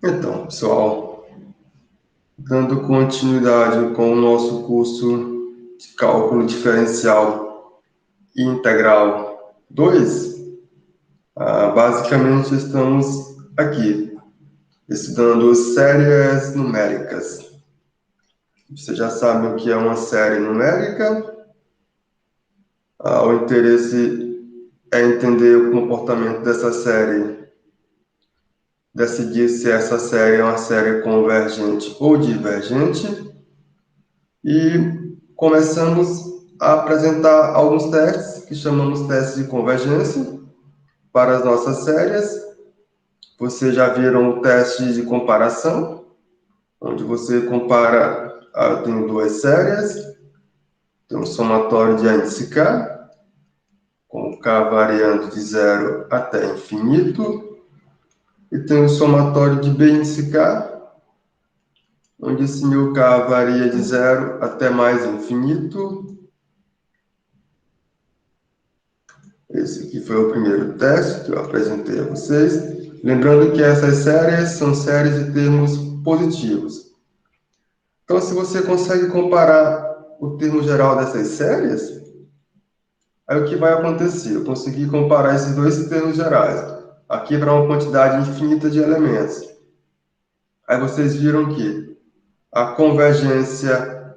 Então, pessoal, dando continuidade com o nosso curso de cálculo diferencial e integral 2, basicamente estamos aqui estudando séries numéricas. Você já sabe o que é uma série numérica. O interesse é entender o comportamento dessa série, decidir se essa série é uma série convergente ou divergente. E começamos a apresentar alguns testes, que chamamos testes de convergência, para as nossas séries. Vocês já viram o teste de comparação, onde você compara, eu tenho duas séries, tem um somatório de A índice K, com K variando de 0 até infinito, e tem um somatório de B índice K, onde esse meu K varia de 0 até mais infinito. Esse aqui foi o primeiro teste que eu apresentei a vocês. Lembrando que essas séries são séries de termos positivos. Então, se você consegue comparar o termo geral dessas séries, aí o que vai acontecer? Eu consegui comparar esses dois termos gerais. Aqui para uma quantidade infinita de elementos. Aí vocês viram que a convergência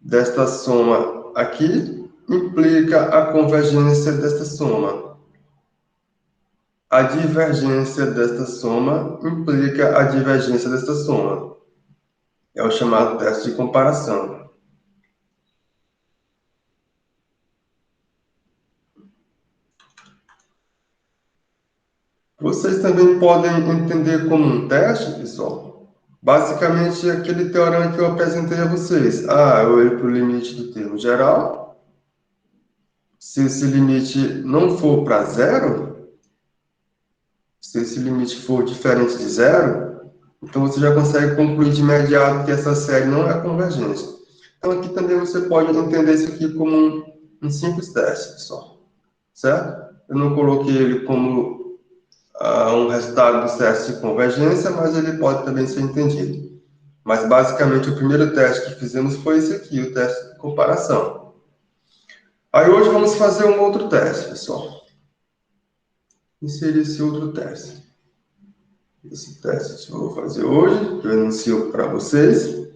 desta soma aqui implica a convergência desta soma. A divergência desta soma implica a divergência desta soma. É o chamado teste de comparação. Vocês também podem entender como um teste, pessoal. Basicamente, aquele teorema que eu apresentei a vocês. Eu olho para o limite do termo geral. Se esse limite não for para zero, se esse limite for diferente de zero, então você já consegue concluir de imediato que essa série não é convergente. Então, aqui também você pode entender isso aqui como um simples teste, pessoal. Certo? Eu não coloquei ele como um resultado do teste de convergência, mas ele pode também ser entendido. Mas, basicamente, o primeiro teste que fizemos foi esse aqui, o teste de comparação. Aí, hoje, vamos fazer um outro teste, pessoal. Inserir esse outro teste. Esse teste que eu vou fazer hoje, que eu anuncio para vocês,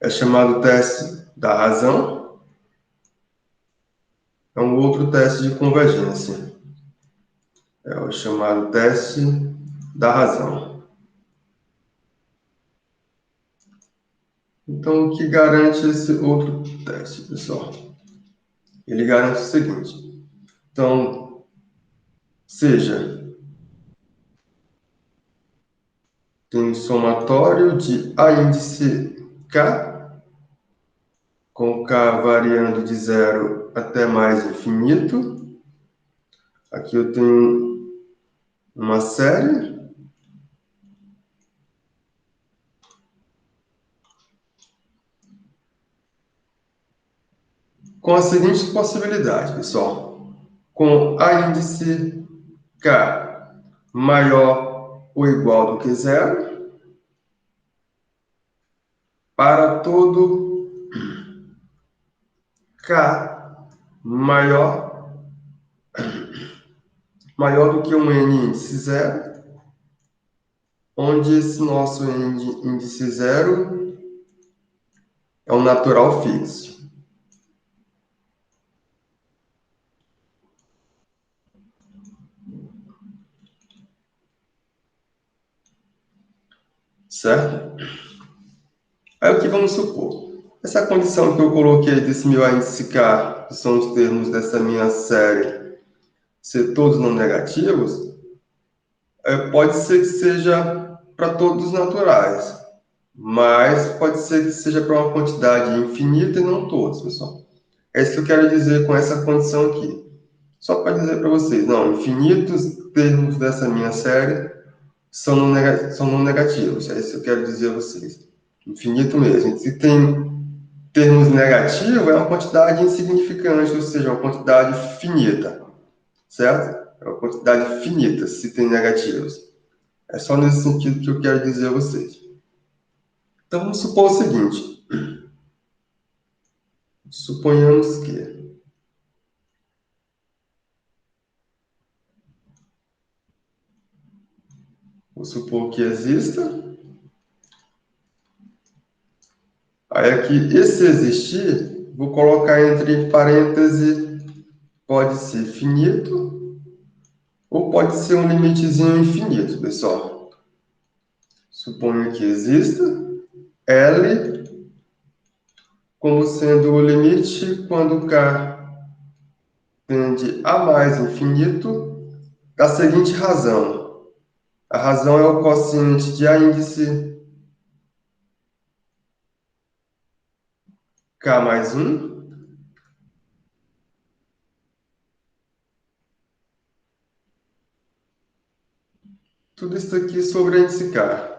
é chamado teste da razão. É um outro teste de convergência. É o chamado teste da razão. Então, o que garante esse outro teste, pessoal? Ele garante o seguinte. Então, seja tem um somatório de A índice K, com K variando de 0 até mais infinito. Aqui eu tenho uma série. Com a seguinte possibilidade, pessoal. Com A índice K maior ou igual do que 0, para todo K maior do que um N índice 0, onde esse nosso N índice 0 é um natural fixo. Certo? Aí o que vamos supor? Essa condição que eu coloquei desse meu índice K, que são os termos dessa minha série, ser todos não negativos, pode ser que seja para todos os naturais, mas pode ser que seja para uma quantidade infinita e não todos, pessoal. É isso que eu quero dizer com essa condição aqui. Só para dizer para vocês, não, infinitos termos dessa minha série são não negativos. É isso que eu quero dizer a vocês. Infinito mesmo. Se tem termos negativos, é uma quantidade insignificante, ou seja, uma quantidade finita. Certo? É uma quantidade finita se tem negativos. É só nesse sentido que eu quero dizer a vocês. Então, vamos supor o seguinte. Suponhamos que vou supor que exista. Aí aqui, esse existir, vou colocar entre parênteses, pode ser finito ou pode ser um limitezinho infinito, pessoal. Suponho que exista L como sendo o limite quando K tende a mais infinito, da seguinte razão. A razão é o quociente de A índice K mais 1. Tudo isso aqui sobre a índice K.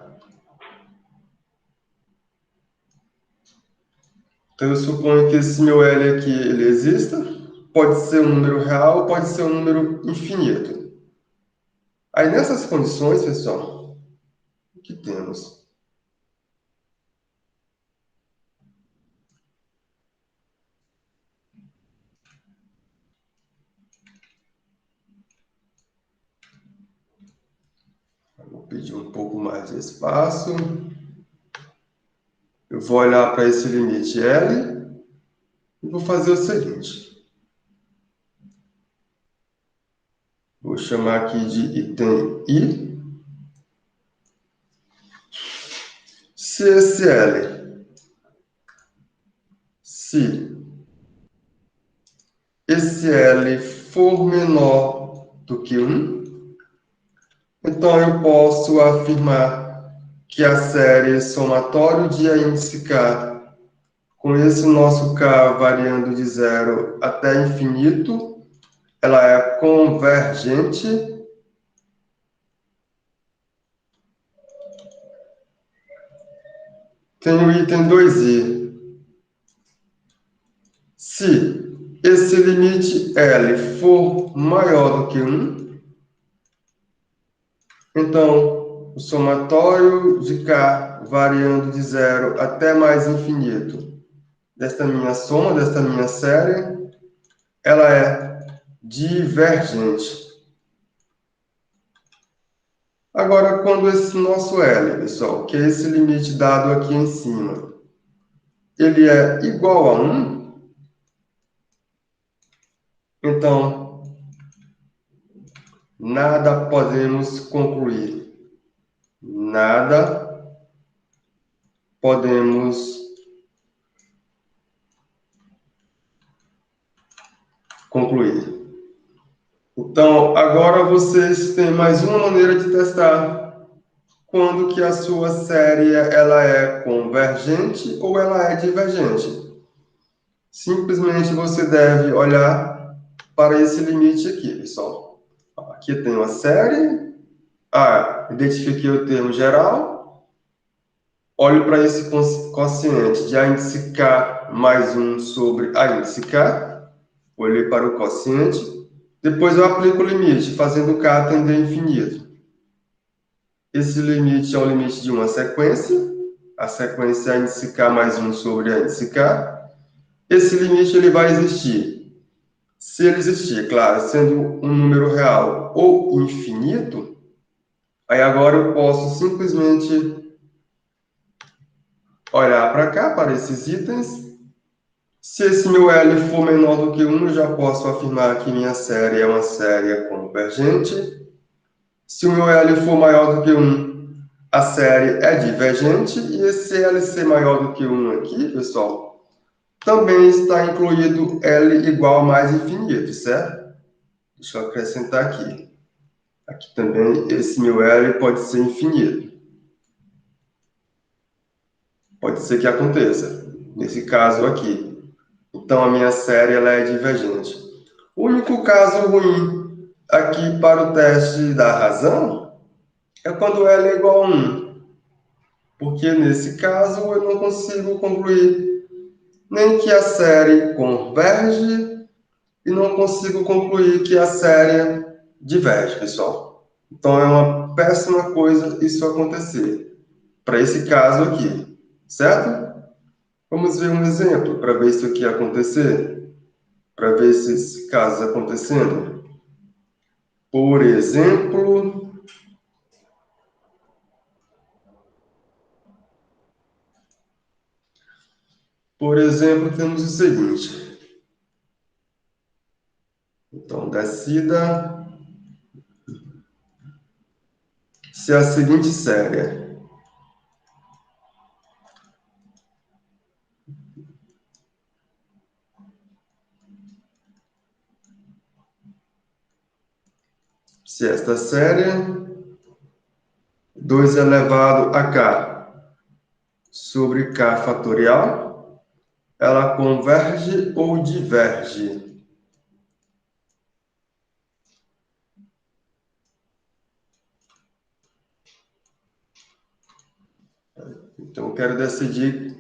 Então, eu suponho que esse meu L aqui, ele exista. Pode ser um número real, pode ser um número infinito. Aí, nessas condições, pessoal, o que temos? Vou pedir um pouco mais de espaço. Eu vou olhar para esse limite L e vou fazer o seguinte. Vou chamar aqui de item I. Se esse L, se esse L for menor do que 1, então eu posso afirmar que a série somatório de A índice K, com esse nosso K variando de 0 até infinito, ela é convergente. Tem o item 2i. Se esse limite L for maior do que 1, então o somatório de K variando de 0 até mais infinito desta minha soma, desta minha série, ela é divergente. Agora, quando esse nosso L, pessoal, que é esse limite dado aqui em cima, ele é igual a 1, então nada podemos concluir. Nada podemos concluir. Então, agora vocês têm mais uma maneira de testar quando que a sua série ela é convergente ou ela é divergente. Simplesmente você deve olhar para esse limite aqui, pessoal. Aqui tem uma série. Identifiquei o termo geral. Olho para esse quociente de A índice K mais 1 sobre A índice K. Olhei para o quociente. Depois eu aplico o limite, fazendo K tender a infinito. Esse limite é o limite de uma sequência. A sequência é A índice K mais 1 sobre A índice K. Esse limite ele vai existir. Se ele existir, claro, sendo um número real ou infinito, aí agora eu posso simplesmente olhar para cá, para esses itens. Se esse meu L for menor do que 1, eu já posso afirmar que minha série é uma série convergente. Se o meu L for maior do que 1, a série é divergente. E esse L ser maior do que 1 aqui, pessoal, também está incluído L igual a mais infinito, certo? Deixa eu acrescentar aqui. Aqui também, esse meu L pode ser infinito. Pode ser que aconteça, nesse caso aqui. Então, a minha série ela é divergente. O único caso ruim aqui para o teste da razão é quando L é igual a 1. Porque, nesse caso, eu não consigo concluir nem que a série converge e não consigo concluir que a série diverge, pessoal. Então, é uma péssima coisa isso acontecer, para esse caso aqui, certo? Vamos ver um exemplo para ver se o que ia acontecer, para ver esses casos acontecendo. Por exemplo, temos o seguinte. Então, decida se a seguinte série, se esta série 2 elevado a k sobre k fatorial, ela converge ou diverge. Então, eu quero decidir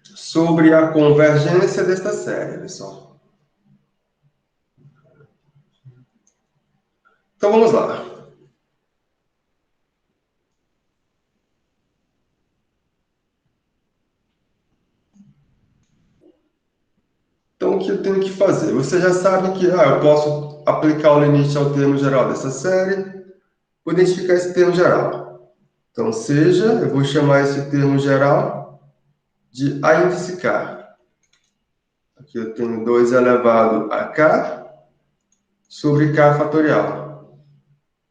sobre a convergência desta série, pessoal. Então, vamos lá. Então, o que eu tenho que fazer? Você já sabe que eu posso aplicar o limite ao termo geral dessa série, vou identificar esse termo geral. Então, eu vou chamar esse termo geral de a índice k. Aqui eu tenho 2 elevado a k sobre k fatorial.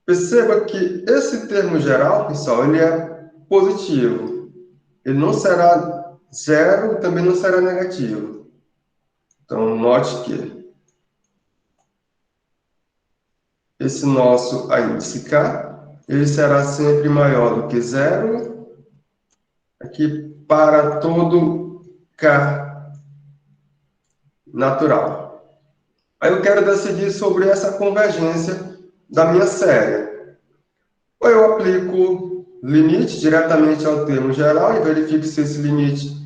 Perceba que esse termo geral, pessoal, ele é positivo. Ele não será zero, também não será negativo. Então, note que esse nosso a índice k, ele será sempre maior do que zero, aqui para todo k natural. Aí eu quero decidir sobre essa convergência da minha série. Ou eu aplico limite diretamente ao termo geral e verifico se esse limite...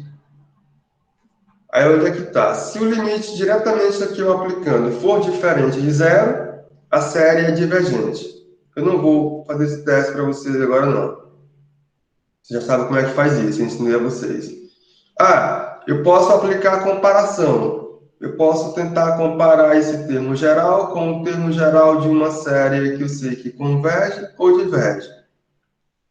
Aí onde é que está? Se o limite diretamente aqui eu aplicando for diferente de zero, a série é divergente. Eu não vou fazer esse teste para vocês agora, não. Você já sabe como é que faz isso, eu ensinei a vocês. Eu posso aplicar a comparação. Eu posso tentar comparar esse termo geral com o termo geral de uma série que eu sei que converge ou diverge.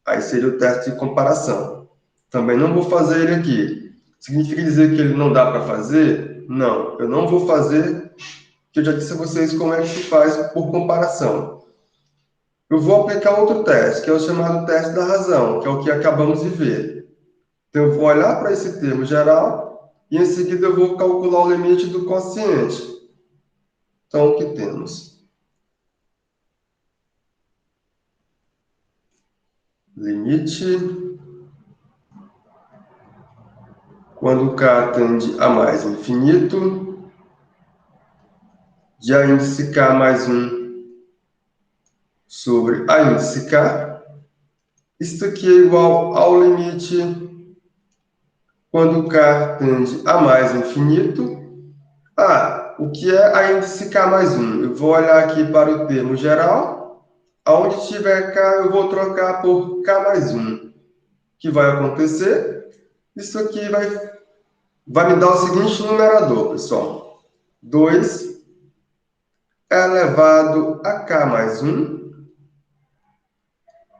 Aí seria o teste de comparação. Também não vou fazer ele aqui. Significa dizer que ele não dá para fazer? Não, eu não vou fazer, que eu já disse a vocês como é que se faz por comparação. Eu vou aplicar outro teste, que é o chamado teste da razão, que é o que acabamos de ver. Então, eu vou olhar para esse termo geral e, em seguida, eu vou calcular o limite do quociente. Então, o que temos? Limite, quando k tende a mais infinito, de a índice k mais 1 sobre a índice k. Isso aqui é igual ao limite quando k tende a mais infinito. O que é a índice k mais 1? Eu vou olhar aqui para o termo geral. Aonde tiver k, eu vou trocar por k mais 1. O que vai acontecer? Isso aqui vai me dar o seguinte numerador, pessoal. 2 elevado a k mais 1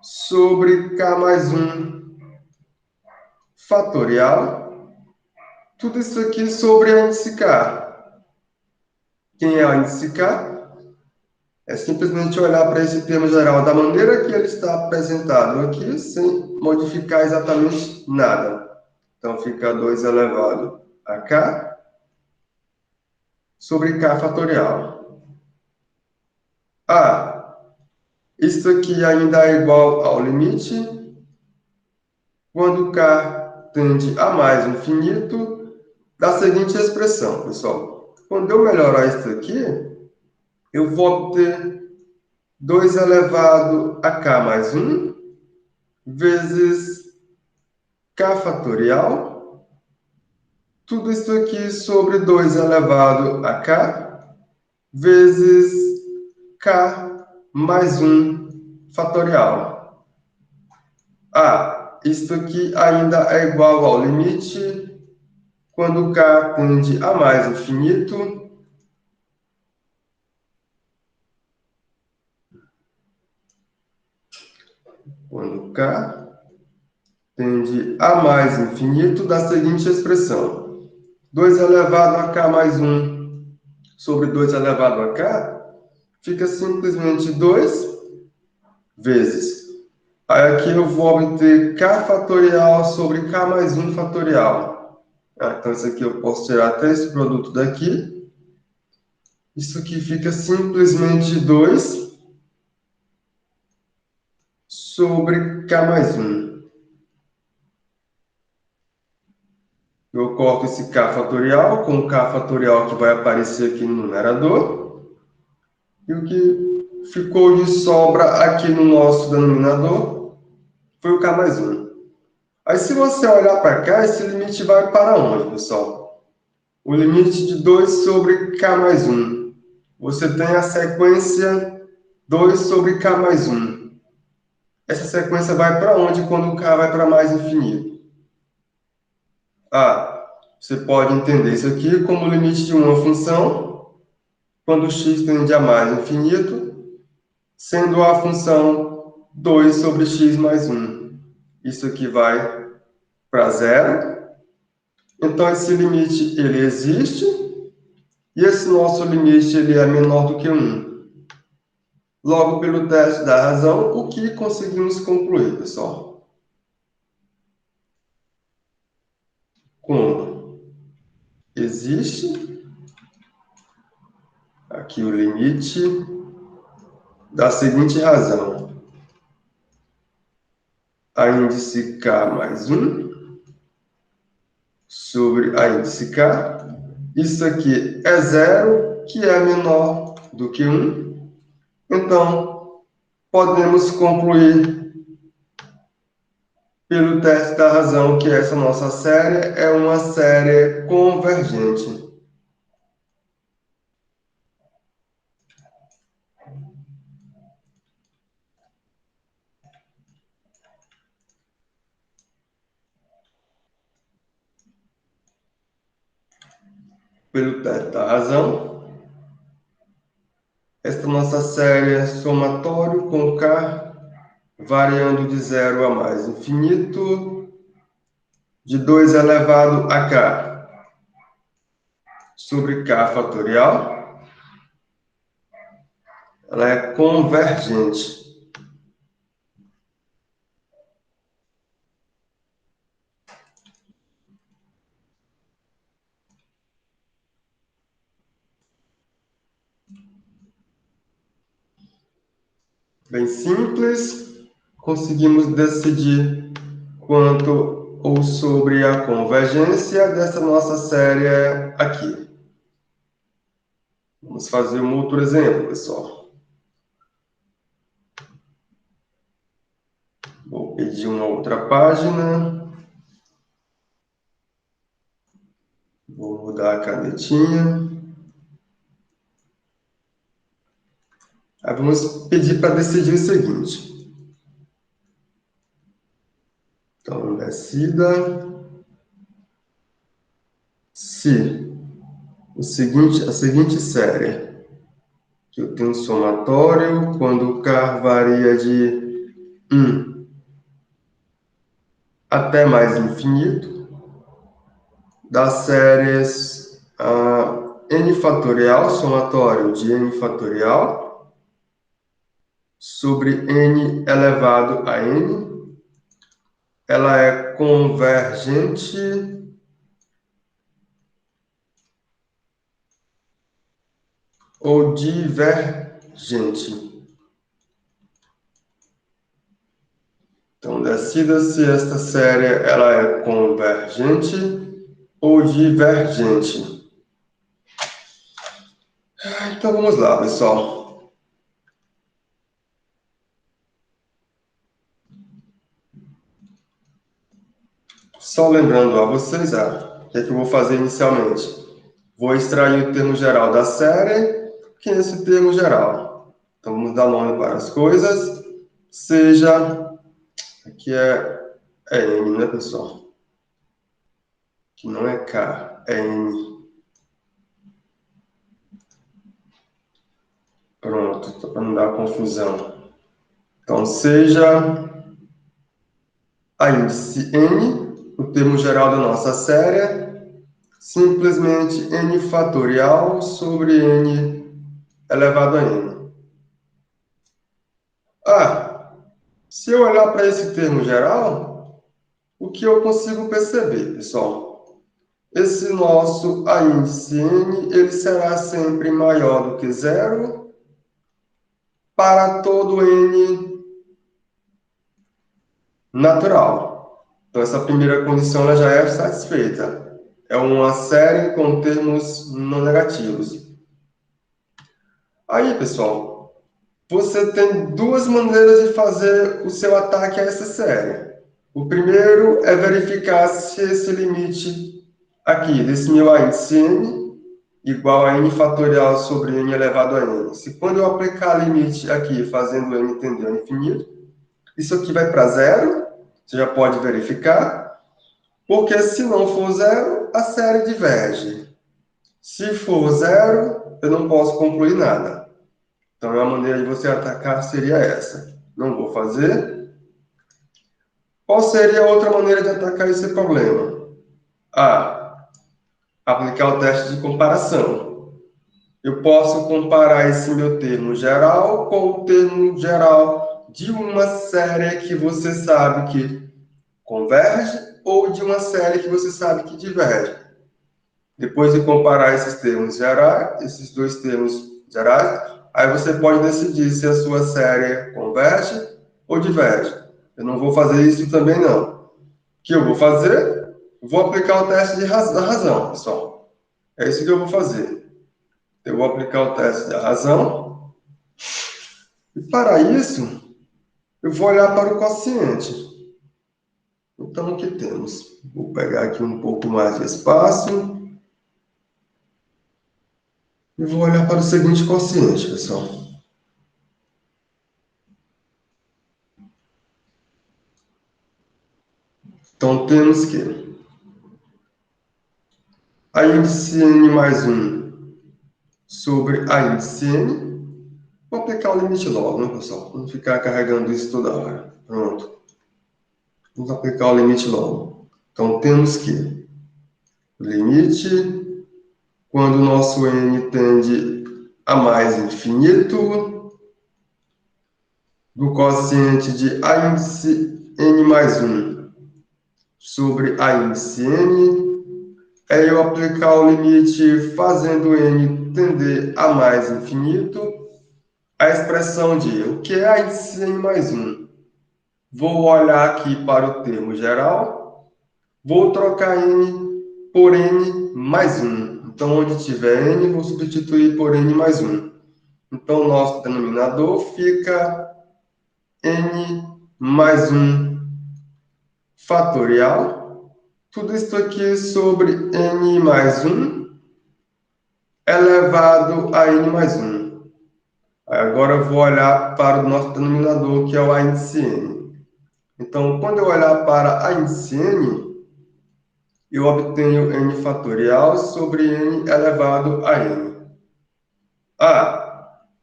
sobre k mais 1 fatorial. Tudo isso aqui sobre a índice k. Quem é a índice k? É simplesmente olhar para esse termo geral da maneira que ele está apresentado aqui, sem modificar exatamente nada. Então, fica 2 elevado a k sobre k fatorial. Isso aqui ainda é igual ao limite quando k tende a mais infinito da seguinte expressão, pessoal. Quando eu melhorar isso aqui, eu vou obter 2 elevado a k mais 1 vezes k fatorial. Tudo isso aqui sobre 2 elevado a k vezes k mais 1 fatorial. Isto aqui ainda é igual ao limite quando k tende a mais infinito. Quando k tende a mais infinito da seguinte expressão. 2 elevado a k mais 1 sobre 2 elevado a k fica simplesmente 2 vezes. Aí aqui eu vou obter k fatorial sobre k mais 1 fatorial. Então isso aqui eu posso tirar até esse produto daqui. Isso aqui fica simplesmente 2 sobre k mais 1. Eu corto esse k fatorial com o k fatorial que vai aparecer aqui no numerador. E o que ficou de sobra aqui no nosso denominador foi o k mais 1. Aí se você olhar para cá, esse limite vai para onde, pessoal? O limite de 2 sobre k mais 1. Você tem a sequência 2 sobre k mais 1. Essa sequência vai para onde quando o k vai para mais infinito? Você pode entender isso aqui como o limite de uma função quando x tende a mais infinito, sendo a função 2 sobre x mais 1. Isso aqui vai para zero. Então, esse limite ele existe e esse nosso limite ele é menor do que 1. Logo, pelo teste da razão, o que conseguimos concluir, pessoal? Como existe aqui o limite da seguinte razão. A índice k mais 1 sobre a índice k. Isso aqui é zero, que é menor do que 1. Então, podemos concluir pelo teste da razão que essa nossa série é uma série convergente. Pelo teste da razão, esta nossa série é somatório com k variando de 0 a mais infinito, de 2 elevado a k sobre k fatorial. Ela é convergente. Bem simples, conseguimos decidir quanto ou sobre a convergência dessa nossa série aqui. Vamos fazer um outro exemplo, pessoal. Vou pedir uma outra página. Vou mudar a canetinha. Aí vamos pedir para decidir o seguinte. Então, decida se a seguinte série, que eu tenho um somatório quando o k varia de 1 até mais infinito, das séries n fatorial, somatório de n fatorial, sobre n elevado a n, ela é convergente ou divergente. Então, decida se esta série ela é convergente ou divergente. Então, vamos lá, pessoal. Só lembrando a vocês, o que é que eu vou fazer inicialmente? Vou extrair o termo geral da série, que é esse termo geral. Então, vamos dar nome para as coisas. seja, aqui é N, né, pessoal? Que não é K, é N. Pronto, para não dar confusão. Então, seja a índice N, o termo geral da nossa série, simplesmente N fatorial sobre N elevado a N. Se eu olhar para esse termo geral, o que eu consigo perceber, pessoal? Esse nosso A índice N, ele será sempre maior do que zero para todo N natural. Então, essa primeira condição ela já é satisfeita. É uma série com termos não negativos. Aí, pessoal, você tem duas maneiras de fazer o seu ataque a essa série. O primeiro é verificar se esse limite aqui desse meu A índice N igual a N fatorial sobre N elevado a N. Se quando eu aplicar limite aqui, fazendo N tender ao infinito, isso aqui vai para zero, você já pode verificar, porque se não for zero, a série diverge. Se for zero, eu não posso concluir nada. Então, a maneira de você atacar seria essa. Não vou fazer. Qual seria a outra maneira de atacar esse problema? Aplicar o teste de comparação. Eu posso comparar esse meu termo geral com o termo geral de uma série que você sabe que converge ou de uma série que você sabe que diverge. Depois de comparar esses termos gerais, esses dois termos gerais, aí você pode decidir se a sua série converge ou diverge. Eu não vou fazer isso também, não. O que eu vou fazer? Vou aplicar o teste da razão, pessoal. É isso que eu vou fazer. Eu vou aplicar o teste da razão. E para isso, eu vou olhar para o quociente. Então, o que temos? Vou pegar aqui um pouco mais de espaço. E vou olhar para o seguinte quociente, pessoal. Então, temos que a índice N mais 1 sobre a índice N. Vou aplicar o limite logo, né, pessoal? Não ficar carregando isso toda hora. Pronto. Vamos aplicar o limite logo. Então, temos que o limite, quando o nosso N tende a mais infinito, do quociente de a índice N mais 1 sobre a índice N, é eu aplicar o limite fazendo N tender a mais infinito, a expressão de o que é a índice N mais 1. Vou olhar aqui para o termo geral, vou trocar N por N mais 1. Então, onde tiver N, vou substituir por N mais 1. Então, o nosso denominador fica N mais 1 fatorial. Tudo isso aqui sobre N mais 1 elevado a N mais 1. Agora eu vou olhar para o nosso denominador, que é o A índice N. Então, quando eu olhar para A índice N, eu obtenho N fatorial sobre N elevado a N.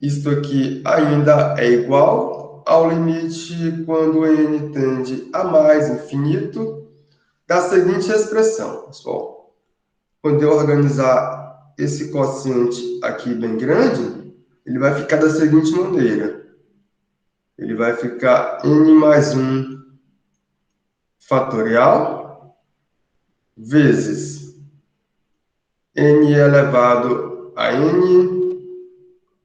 Isto aqui ainda é igual ao limite quando N tende a mais infinito da seguinte expressão, pessoal. Quando eu organizar esse quociente aqui bem grande, ele vai ficar da seguinte maneira. Ele vai ficar N mais 1 fatorial vezes N elevado a N,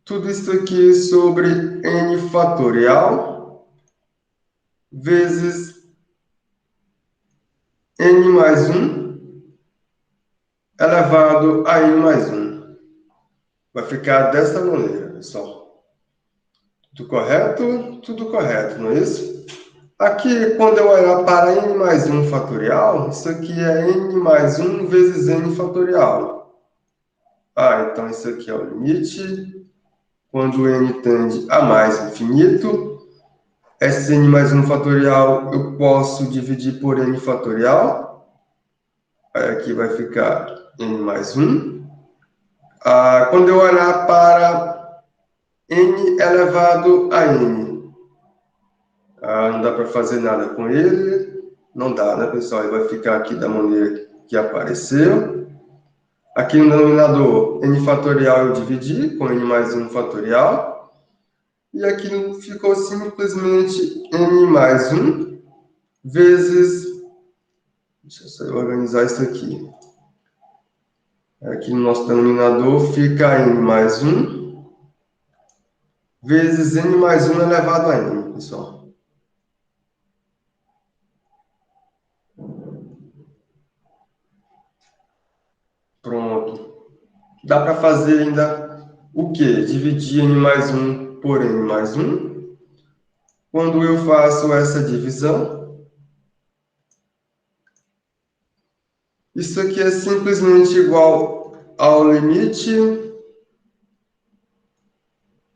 tudo isso aqui sobre N fatorial vezes N mais 1 elevado a N mais 1. Vai ficar dessa maneira, pessoal. Tudo correto? Tudo correto, não é isso? Aqui, quando eu olhar para N mais 1 fatorial, isso aqui é N mais 1 vezes N fatorial. Então isso aqui é o limite. Quando N tende a mais infinito, esse n mais 1 fatorial eu posso dividir por n fatorial. Aí aqui vai ficar n mais 1. Quando eu olhar para n elevado a n, não dá para fazer nada com ele. Não dá, né, pessoal? Ele vai ficar aqui da maneira que apareceu. Aqui no denominador, n fatorial eu dividi com n mais 1 fatorial. E aqui ficou simplesmente n mais 1 vezes... Deixa eu só organizar isso aqui. Aqui no nosso denominador fica n mais 1 vezes n mais 1 elevado a n, pessoal. Pronto. Dá para fazer ainda o quê? Dividir n mais 1 por n mais 1. Quando eu faço essa divisão, isso aqui é simplesmente igual ao limite,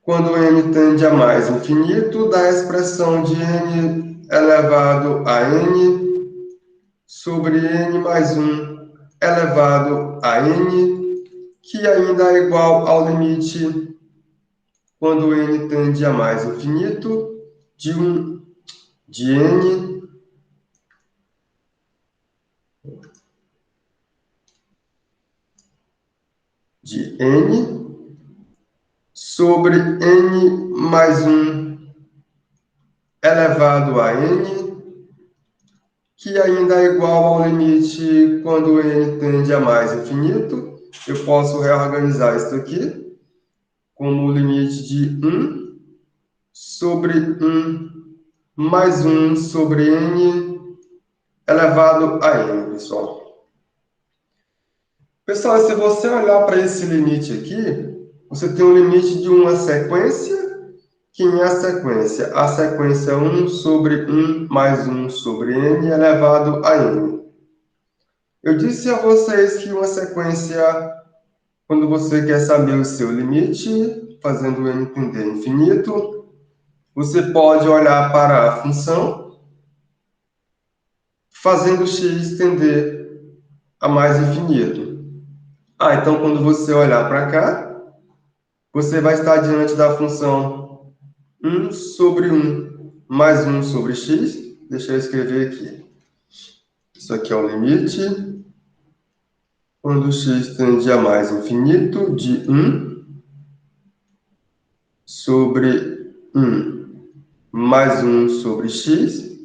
quando n tende a mais infinito, da expressão de n elevado a n sobre n mais 1 elevado a n, que ainda é igual ao limite, quando n tende a mais infinito, de n sobre n mais 1 elevado a n, que ainda é igual ao limite quando n tende a mais infinito. Eu posso reorganizar isso aqui como o limite de 1 sobre 1 mais 1 sobre n elevado a n, pessoal. Pessoal, se você olhar para esse limite aqui, você tem um limite de uma sequência. Quem é a sequência? A sequência é 1 sobre 1 mais 1 sobre n elevado a n. Eu disse a vocês que uma sequência, quando você quer saber o seu limite, fazendo n tender a infinito, você pode olhar para a função, fazendo x tender a mais infinito. Então quando você olhar para cá, você vai estar diante da função 1 sobre 1 mais 1 sobre x. Deixa eu escrever aqui. Isso aqui é o limite, quando x tende a mais infinito, de 1 sobre 1 mais 1 sobre x,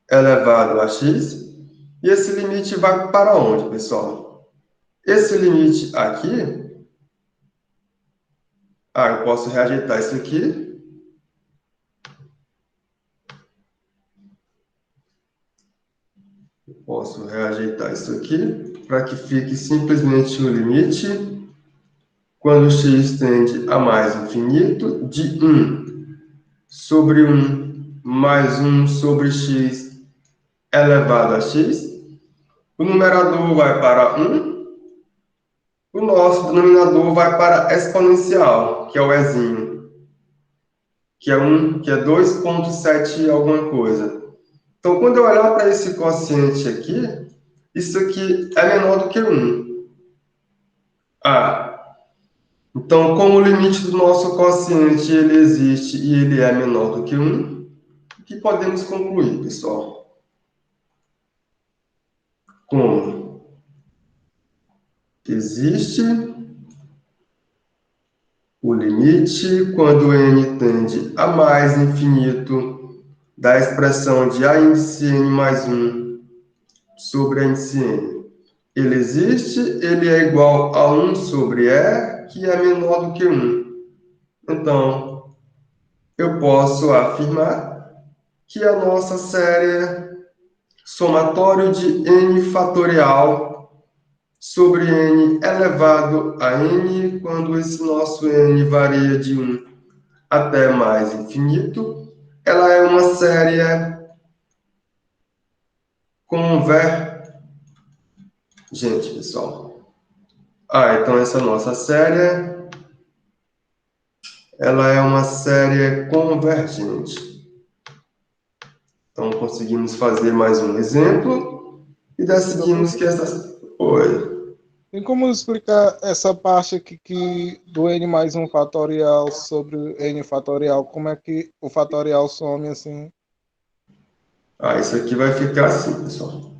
elevado a x. E esse limite vai para onde, pessoal? Esse limite aqui, eu posso reajeitar isso aqui. Posso reajeitar isso aqui para que fique simplesmente o limite, quando x tende a mais infinito, de 1 sobre 1 mais 1 sobre x elevado a x. O numerador vai para 1. O nosso denominador vai para exponencial, que é o ezinho, que é 2,7 alguma coisa. Então, quando eu olhar para esse quociente aqui, isso aqui é menor do que 1. Então, como o limite do nosso quociente ele existe e ele é menor do que 1, o que podemos concluir, pessoal? Como existe o limite quando n tende a mais infinito da expressão de a índice n mais 1 sobre a índice n. Ele existe, ele é igual a 1 sobre e, que é menor do que 1. Então, eu posso afirmar que a nossa série somatório de n fatorial sobre n elevado a n, quando esse nosso n varia de 1 até mais infinito, ela é uma série convergente, pessoal. Então essa nossa série, ela é uma série convergente. Então, conseguimos fazer mais um exemplo e decidimos que essas... Oi. Tem como explicar essa parte aqui do n mais 1 fatorial sobre o n fatorial? Como é que o fatorial some assim? Isso aqui vai ficar assim, pessoal.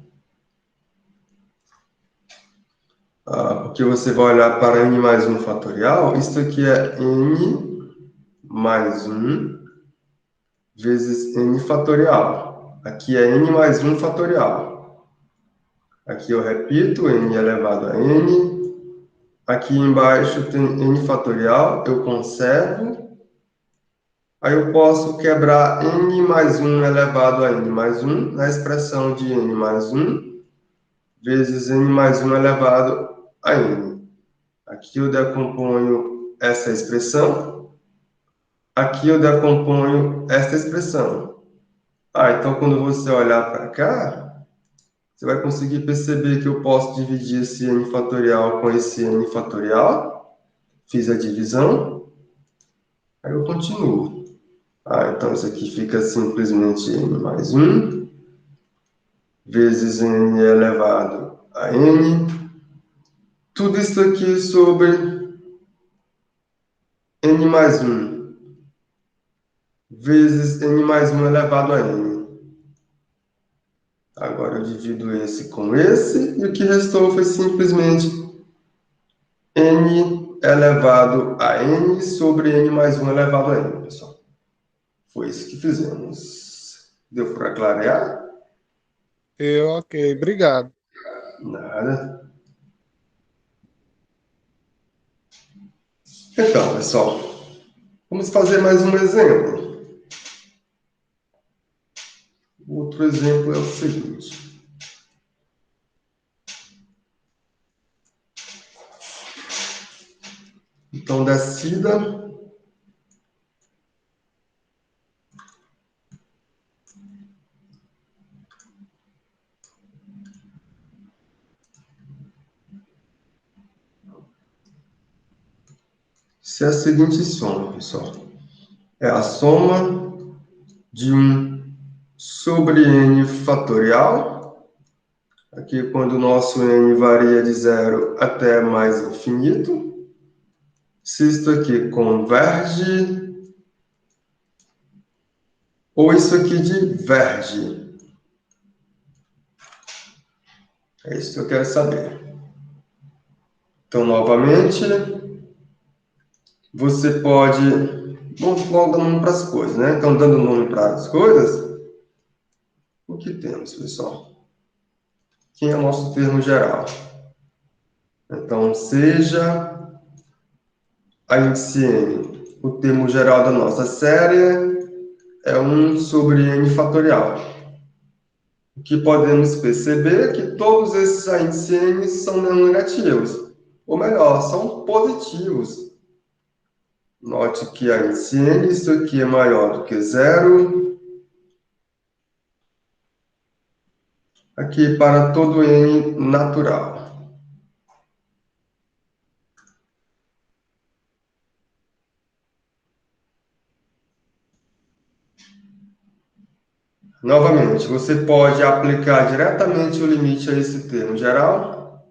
Porque você vai olhar para n mais 1 fatorial, isso aqui é n mais 1 vezes n fatorial. Aqui é n mais 1 fatorial. Aqui eu repito, n elevado a n. Aqui embaixo tem n fatorial, eu conservo. Aí eu posso quebrar n mais 1 elevado a n mais 1 na expressão de n mais 1 vezes n mais 1 elevado a n. Aqui eu decomponho essa expressão. Aqui eu decomponho essa expressão. Então quando você olhar para cá, você vai conseguir perceber que eu posso dividir esse n fatorial com esse n fatorial. Fiz a divisão. Aí eu continuo. Então isso aqui fica simplesmente n mais 1 vezes n elevado a n. Tudo isso aqui sobre n mais 1 vezes n mais 1 elevado a n. Agora eu divido esse com esse, e o que restou foi simplesmente n elevado a n sobre n mais 1 elevado a n, pessoal. Foi isso que fizemos. Deu para clarear? Ok, obrigado. Nada. Então, pessoal, vamos fazer mais um exemplo. Outro exemplo é o seguinte. Então, decida se é a seguinte soma, pessoal. É a soma de 1 sobre n fatorial. Aqui, quando o nosso n varia de 0 até mais infinito. Se isso aqui converge ou isso aqui diverge. É isso que eu quero saber. Então, novamente, você pode... Vamos logo dando nome para as coisas, né? Então, dando nome para as coisas, o que temos, pessoal? Quem é o nosso termo geral? Então, seja a índice n, o termo geral da nossa série é 1 sobre n fatorial. O que podemos perceber é que todos esses índices n são não negativos, ou melhor, são positivos. Note que a índice n, isso aqui é maior do que 0. Aqui para todo n natural. Novamente, você pode aplicar diretamente o limite a esse termo geral.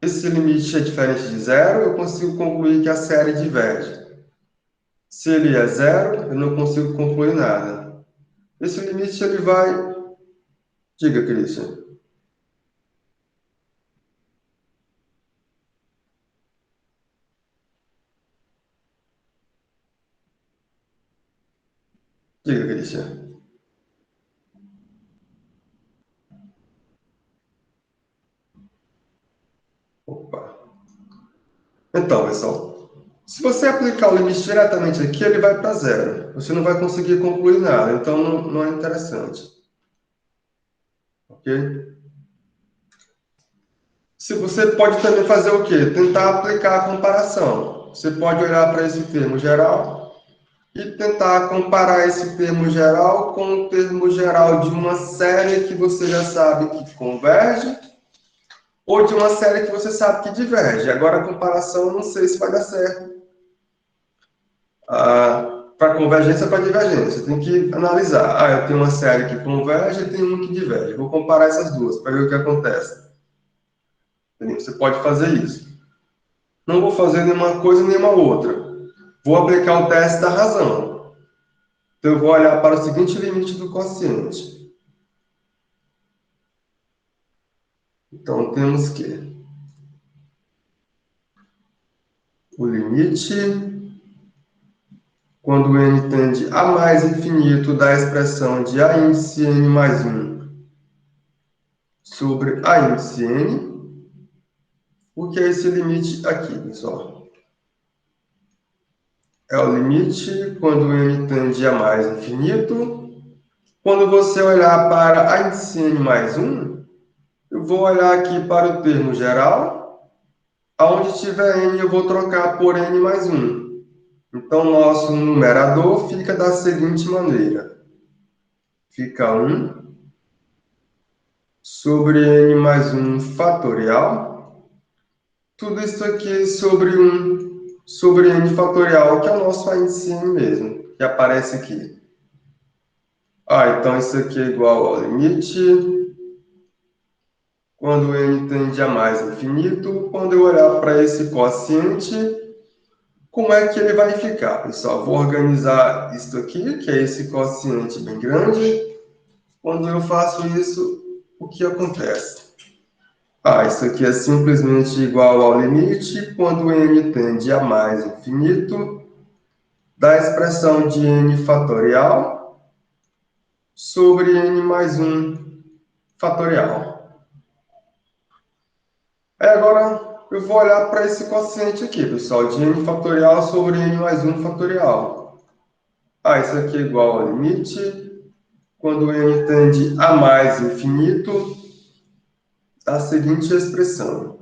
Esse limite é diferente de 0, eu consigo concluir que a série diverge. Se ele é 0, eu não consigo concluir nada. Esse limite ele vai... Diga, Christian. Diga, Christian. Opa. Então, pessoal, se você aplicar o limite diretamente aqui, ele vai para 0. Você não vai conseguir concluir nada, então não é interessante. Ok? Se você pode também fazer o quê? Tentar aplicar a comparação. Você pode olhar para esse termo geral e tentar comparar esse termo geral com o termo geral de uma série que você já sabe que converge ou de uma série que você sabe que diverge. Agora, a comparação, eu não sei se vai dar certo. para convergência para divergência. Tem que analisar. Ah, eu tenho uma série que converge e tem uma que diverge. Vou comparar essas duas para ver o que acontece. Entendeu? Você pode fazer isso. Não vou fazer nenhuma coisa nem uma outra. Vou aplicar o teste da razão. Então, eu vou olhar para o seguinte limite do quociente. Então, temos que o limite, quando n tende a mais infinito, da expressão de a índice n mais 1 sobre a índice n. O que é esse limite aqui, pessoal? É o limite quando n tende a mais infinito. Quando você olhar para a índice n mais 1, eu vou olhar aqui para o termo geral. Aonde tiver n, eu vou trocar por n mais 1. Então, nosso numerador fica da seguinte maneira. Fica 1 sobre n mais 1 fatorial. Tudo isso aqui sobre 1 sobre n fatorial, que é o nosso índice n mesmo, que aparece aqui. Então isso aqui é igual ao limite quando n tende a mais infinito. Quando eu olhar para esse quociente, como é que ele vai ficar, pessoal? Vou organizar isso aqui, que é esse quociente bem grande. Quando eu faço isso, o que acontece? Isso aqui é simplesmente igual ao limite quando n tende a mais infinito da expressão de n fatorial sobre n mais 1 fatorial. Agora eu vou olhar para esse quociente aqui, pessoal, de n fatorial sobre n mais 1 fatorial. Isso aqui é igual ao limite quando n tende a mais infinito da seguinte expressão.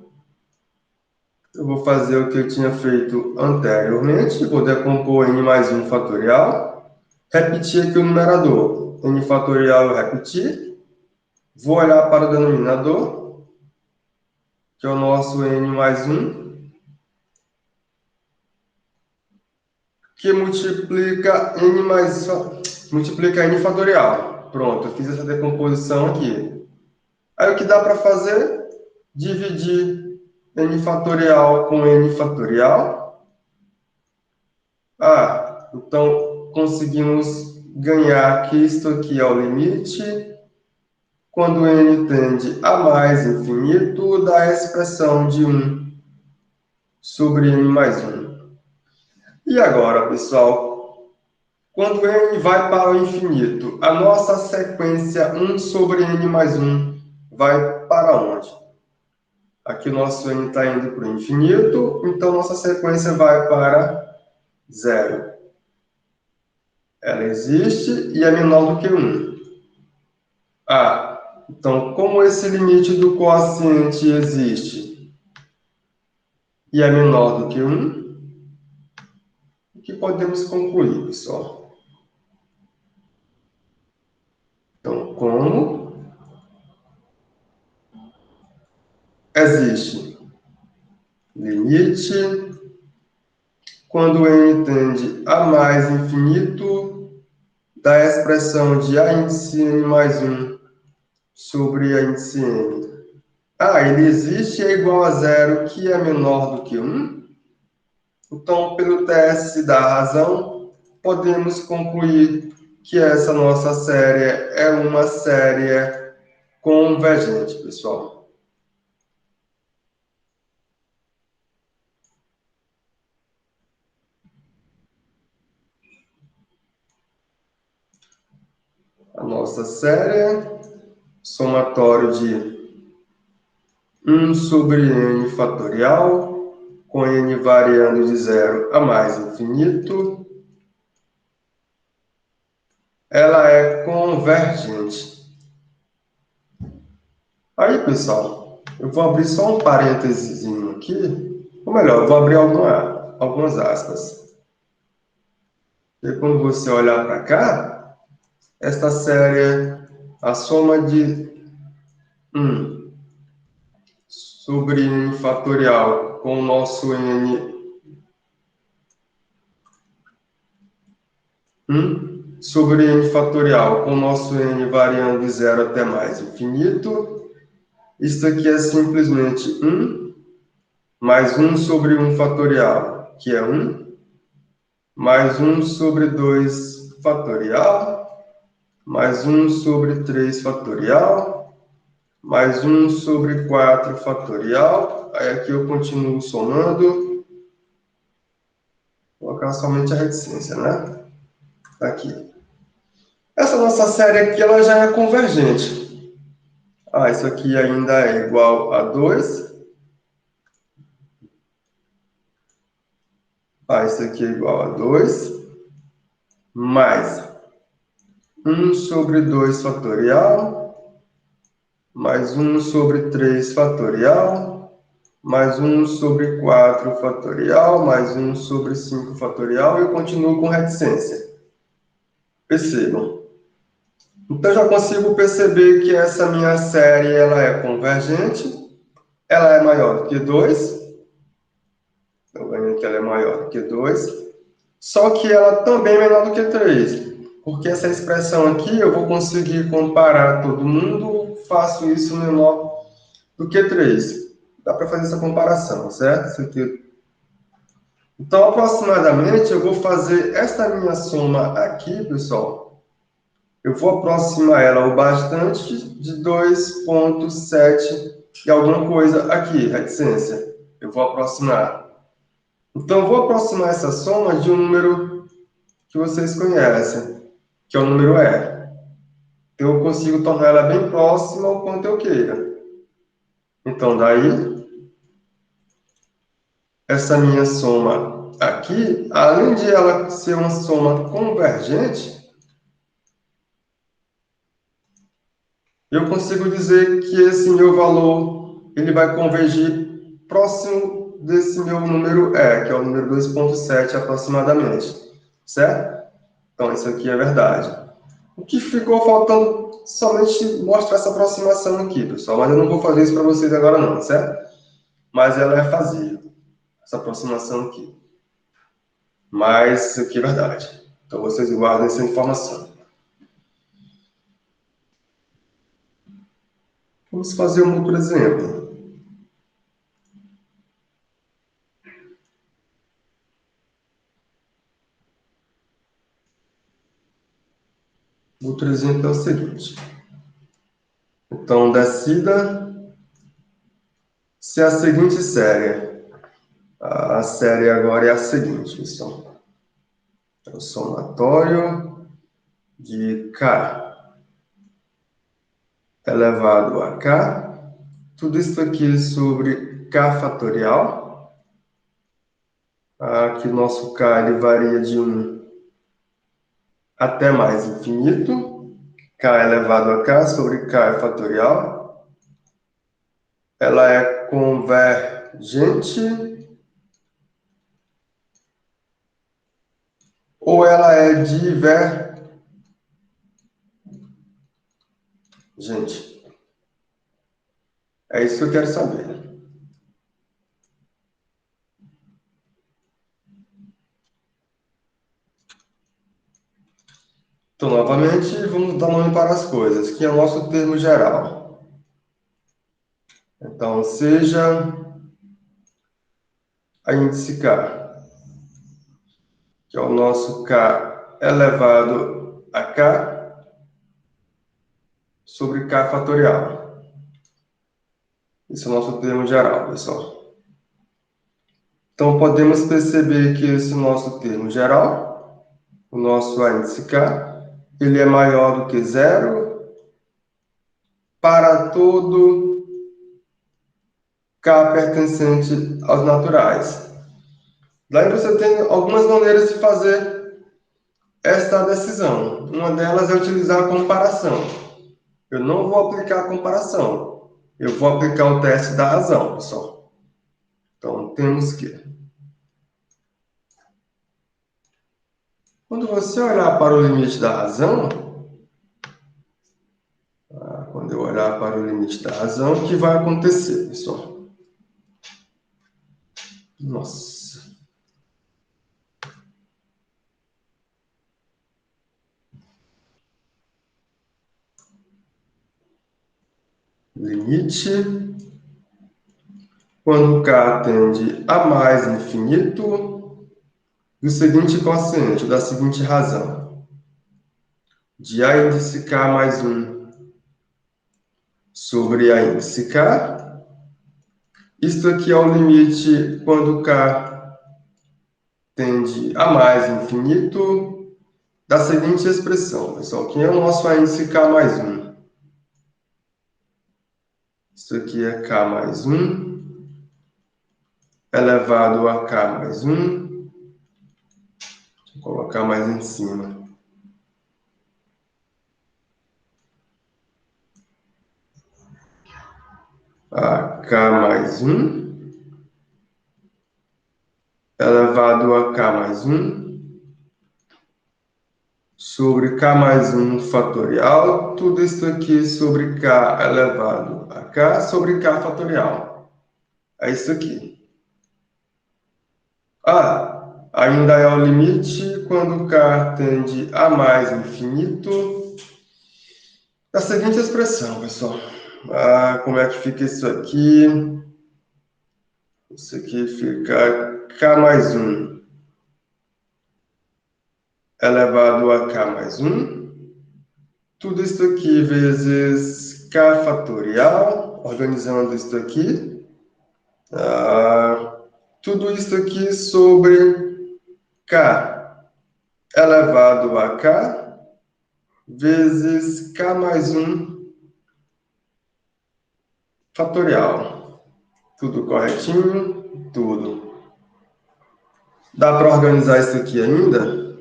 Eu vou fazer o que eu tinha feito anteriormente, vou decompor n mais 1 fatorial, repetir aqui o numerador. N fatorial eu repeti, vou olhar para o denominador, que é o nosso n mais 1, que multiplica n fatorial. Pronto, eu fiz essa decomposição aqui. Aí o que dá para fazer? Dividir n fatorial com n fatorial. Então conseguimos ganhar que isto aqui é o limite quando n tende a mais infinito da expressão de 1 sobre n mais 1. E agora, pessoal, quando n vai para o infinito, a nossa sequência 1 sobre n mais 1 vai para onde? Aqui o nosso n está indo para o infinito, então nossa sequência vai para 0. Ela existe e é menor do que 1. Então, como esse limite do quociente existe e é menor do que 1, o que podemos concluir, pessoal? Então, como existe limite quando n tende a mais infinito da expressão de a índice n mais 1 sobre a índice n. Ele existe e é igual a 0, que é menor do que 1. Então, pelo teste da razão, podemos concluir que essa nossa série é uma série convergente, pessoal. A nossa série, somatório de 1 sobre n fatorial, com n variando de 0 a mais infinito, ela é convergente. Aí, pessoal, eu vou abrir só um parênteses aqui, ou melhor, eu vou abrir algumas aspas. E quando você olhar para cá, esta série é a soma de 1 sobre n fatorial com o nosso n 1 sobre n fatorial, com o nosso n variando de 0 até mais infinito. Isso aqui é simplesmente 1, mais 1 sobre 1 fatorial, que é 1, mais 1 sobre 2 fatorial, mais 1 sobre 3 fatorial, mais 1 sobre 4 fatorial. Aí aqui eu continuo somando. Vou colocar somente a reticência, né? Aqui. Essa nossa série aqui, ela já é convergente. Isso aqui ainda é igual a 2. Isso aqui é igual a 2. Mais 1 sobre 2 fatorial, mais 1 sobre 3 fatorial, mais 1 sobre 4 fatorial, mais 1 sobre 5 fatorial, e eu continuo com reticência. Percebam. Então, já consigo perceber que essa minha série ela é convergente, ela é maior do que 2, eu ganho que ela é maior do que 2, só que ela também é menor do que 3. Porque essa expressão aqui, eu vou conseguir comparar todo mundo, faço isso menor do que 3. Dá para fazer essa comparação, certo? Isso aqui. Então, aproximadamente, eu vou fazer esta minha soma aqui, pessoal. Eu vou aproximar ela o bastante de 2,7 e alguma coisa aqui, reticência. Eu vou aproximar. Então, eu vou aproximar essa soma de um número que vocês conhecem, que é o número E. Eu consigo tornar ela bem próxima ao quanto eu queira. Então, daí, essa minha soma aqui, além de ela ser uma soma convergente, eu consigo dizer que esse meu valor ele vai convergir próximo desse meu número E, que é o número 2,7 aproximadamente, certo? Então, isso aqui é verdade. O que ficou faltando somente mostrar essa aproximação aqui, pessoal, mas eu não vou fazer isso para vocês agora não, certo? Mas ela é fazível, essa aproximação aqui. Mas isso aqui é verdade. Então, vocês guardem essa informação. Vamos fazer um outro exemplo. Outro exemplo é o seguinte. Então, decida se a seguinte série. A série agora é a seguinte, pessoal. É o somatório de K elevado a K. Tudo isso aqui sobre K fatorial. Aqui o nosso K ele varia de 1 até mais infinito. K elevado a K sobre K fatorial. Ela é convergente ou ela é divergente? É isso que eu quero saber. Então, novamente, vamos dar nome para as coisas, que é o nosso termo geral. Então, seja a índice K, que é o nosso K elevado a K sobre K fatorial. Esse é o nosso termo geral, pessoal. Então, podemos perceber que esse nosso termo geral, o nosso índice K, ele é maior do que 0 para todo K pertencente aos naturais. Daí você tem algumas maneiras de fazer esta decisão. Uma delas é utilizar a comparação. Eu não vou aplicar a comparação. Eu vou aplicar o teste da razão, pessoal. Então, temos que... Quando você olhar para o limite da razão... Quando eu olhar para o limite da razão, o que vai acontecer, pessoal? Nossa... limite quando k tende a mais infinito do seguinte quociente, da seguinte razão, de a índice k mais 1 sobre a índice k. Isto aqui é o limite quando k tende a mais infinito da seguinte expressão, pessoal, que é o nosso índice k mais 1. Isso aqui é k mais 1 elevado a k mais 1. Vou colocar mais em cima. A k mais 1 elevado a k mais 1 sobre k mais 1 fatorial. Tudo isso aqui sobre k elevado a k sobre k fatorial. É isso aqui. Ainda é o limite quando k tende a mais infinito. A seguinte expressão, pessoal. Como é que fica isso aqui? Isso aqui fica k mais 1 elevado a k mais 1. Tudo isso aqui vezes k fatorial, organizando isso aqui. Tudo isso aqui sobre k elevado a k vezes k mais 1 fatorial. Tudo corretinho? Tudo. Dá para organizar isso aqui ainda?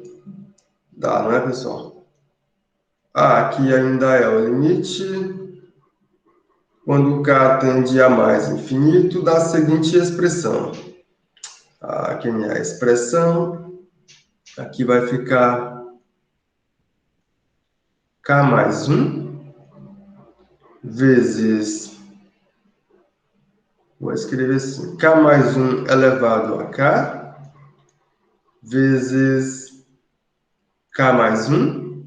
Dá, não é, pessoal? Aqui ainda é o limite quando k tende a mais infinito da seguinte expressão. Aqui é a minha expressão. Aqui vai ficar k mais 1 vezes, vou escrever assim, k mais 1 elevado a k vezes k mais 1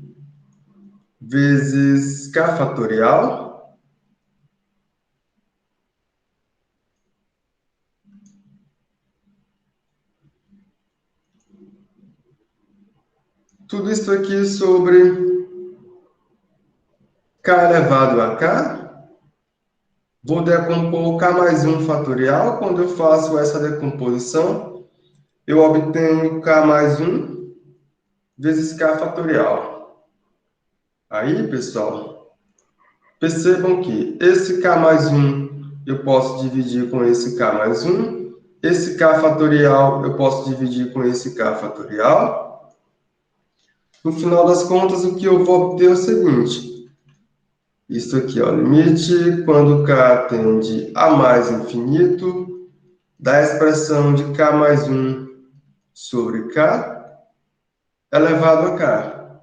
vezes k fatorial tudo isso aqui sobre k elevado a k. Vou decompor k mais 1 fatorial. Quando eu faço essa decomposição, eu obtenho k mais 1 vezes k fatorial. Aí, pessoal, percebam que esse k mais 1 eu posso dividir com esse k mais 1. Esse k fatorial eu posso dividir com esse k fatorial. No final das contas, o que eu vou obter é o seguinte. Isso aqui, ó, limite quando k tende a mais infinito da expressão de k mais 1 sobre k elevado a k,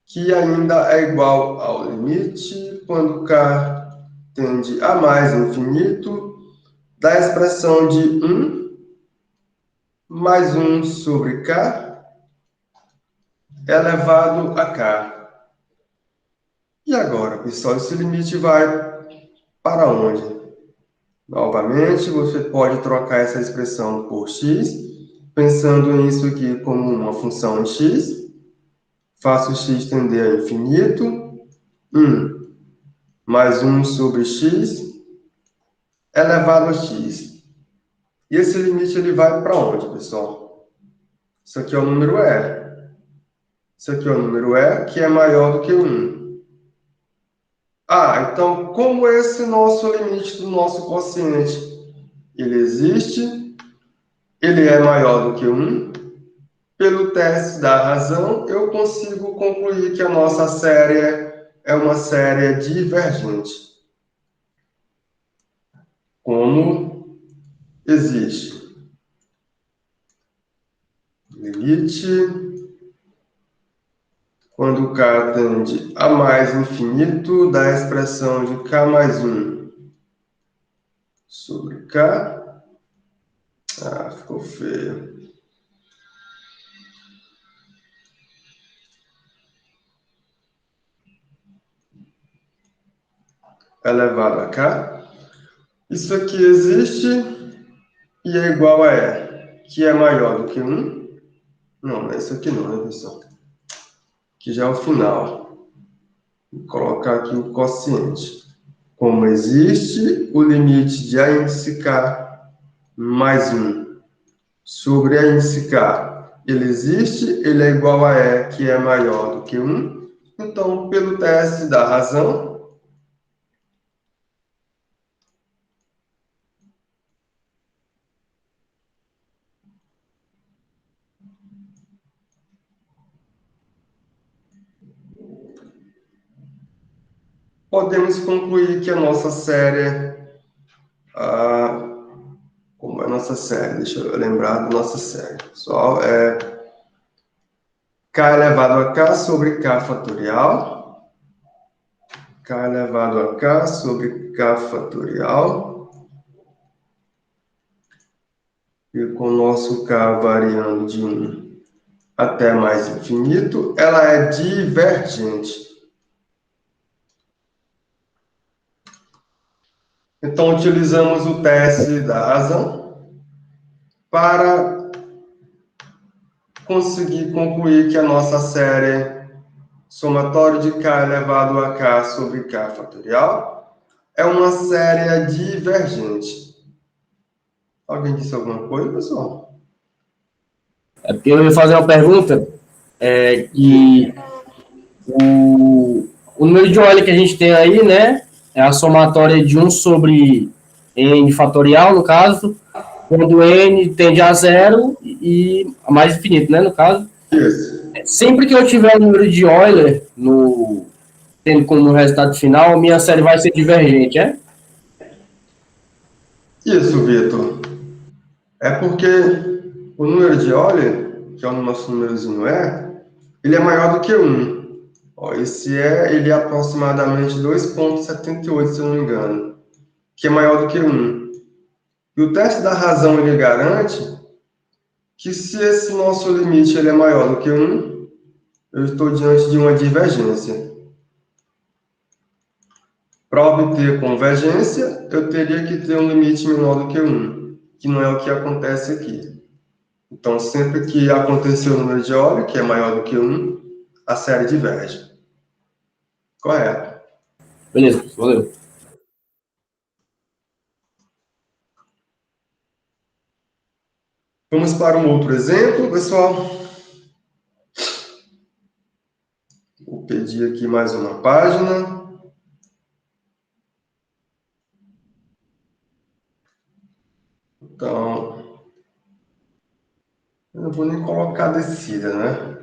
que ainda é igual ao limite quando k tende a mais infinito da expressão de 1 mais 1 sobre k elevado a k. E agora, pessoal, esse limite vai para onde? Novamente, você pode trocar essa expressão por x, pensando nisso aqui como uma função x. Faço x tender a infinito. 1 mais 1 sobre x elevado a x. E esse limite ele vai para onde, pessoal? Isso aqui é o número e. Isso aqui é o número e, que é maior do que 1. Então, como esse nosso limite do nosso quociente, ele existe, ele é maior do que 1, pelo teste da razão, eu consigo concluir que a nossa série é uma série divergente. Como existe limite quando k tende a mais infinito da expressão de k mais 1 sobre k. Ficou feio. elevado a K. Isso aqui existe e é igual a E, que é maior do que 1. Não, não é isso aqui não, né, pessoal? Que já é o final. Vou colocar aqui o quociente. Como existe o limite de A índice K mais 1 sobre A índice K, ele existe, ele é igual a E, que é maior do que 1. Então, pelo teste da razão, podemos concluir que a nossa série, como é a nossa série? Deixa eu lembrar da nossa série, pessoal, é K elevado a K sobre K fatorial, K elevado a K sobre K fatorial, e com o nosso K variando de 1 até mais infinito, ela é divergente. Então, utilizamos o teste da razão para conseguir concluir que a nossa série somatório de K elevado a K sobre K fatorial é uma série divergente. Alguém disse alguma coisa, pessoal? É porque eu ia fazer uma pergunta, que o número de Euler que a gente tem aí, né, é a somatória de 1 sobre n fatorial, no caso, quando n tende a zero e a mais infinito, né, no caso. Isso. Sempre que eu tiver o número de Euler tendo como resultado final, minha série vai ser divergente, é? Isso, Vitor. É porque o número de Euler, que é o nosso númerozinho ele é maior do que 1. Ó, esse ele é aproximadamente 2,78, se eu não me engano, que é maior do que 1. E o teste da razão, ele garante que se esse nosso limite ele é maior do que 1, eu estou diante de uma divergência. Para obter convergência, eu teria que ter um limite menor do que 1, que não é o que acontece aqui. Então, sempre que acontecer o número de Euler, que é maior do que 1, a série diverge. Correto. Beleza, valeu. Vamos para um outro exemplo, pessoal. Vou pedir aqui mais uma página. Então, eu não vou nem colocar descida, né?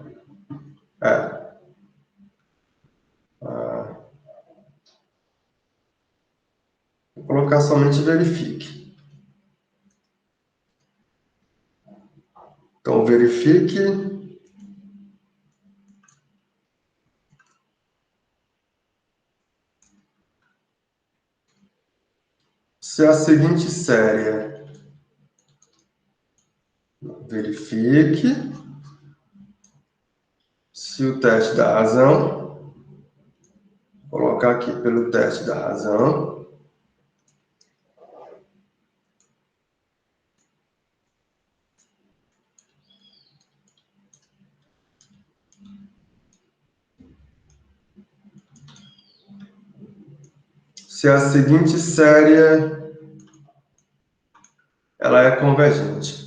Vou colocar somente verifique. Então, verifique se a seguinte série verifique se o teste da razão, vou colocar aqui pelo teste da razão, se a seguinte série ela é convergente.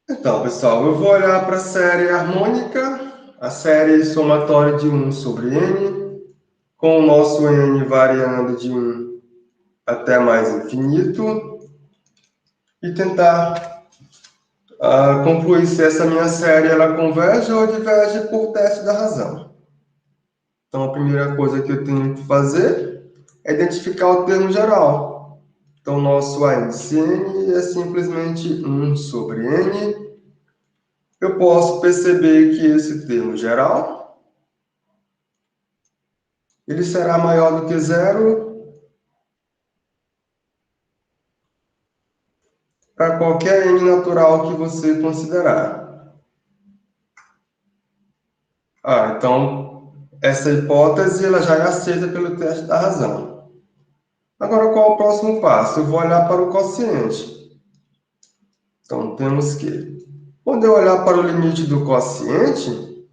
Então, pessoal, eu vou olhar para a série harmônica, a série somatória de 1 sobre n, com o nosso n variando de 1 até mais infinito, e tentar concluir se essa minha série ela converge ou diverge por teste da razão. Então, a primeira coisa que eu tenho que fazer é identificar o termo geral. Então, nosso A índice N é simplesmente 1 sobre N. Eu posso perceber que esse termo geral, ele será maior do que zero para qualquer N natural que você considerar. Então, essa hipótese ela já é aceita pelo teste da razão. Agora, qual é o próximo passo? Eu vou olhar para o quociente. Então, temos que, quando eu olhar para o limite do quociente,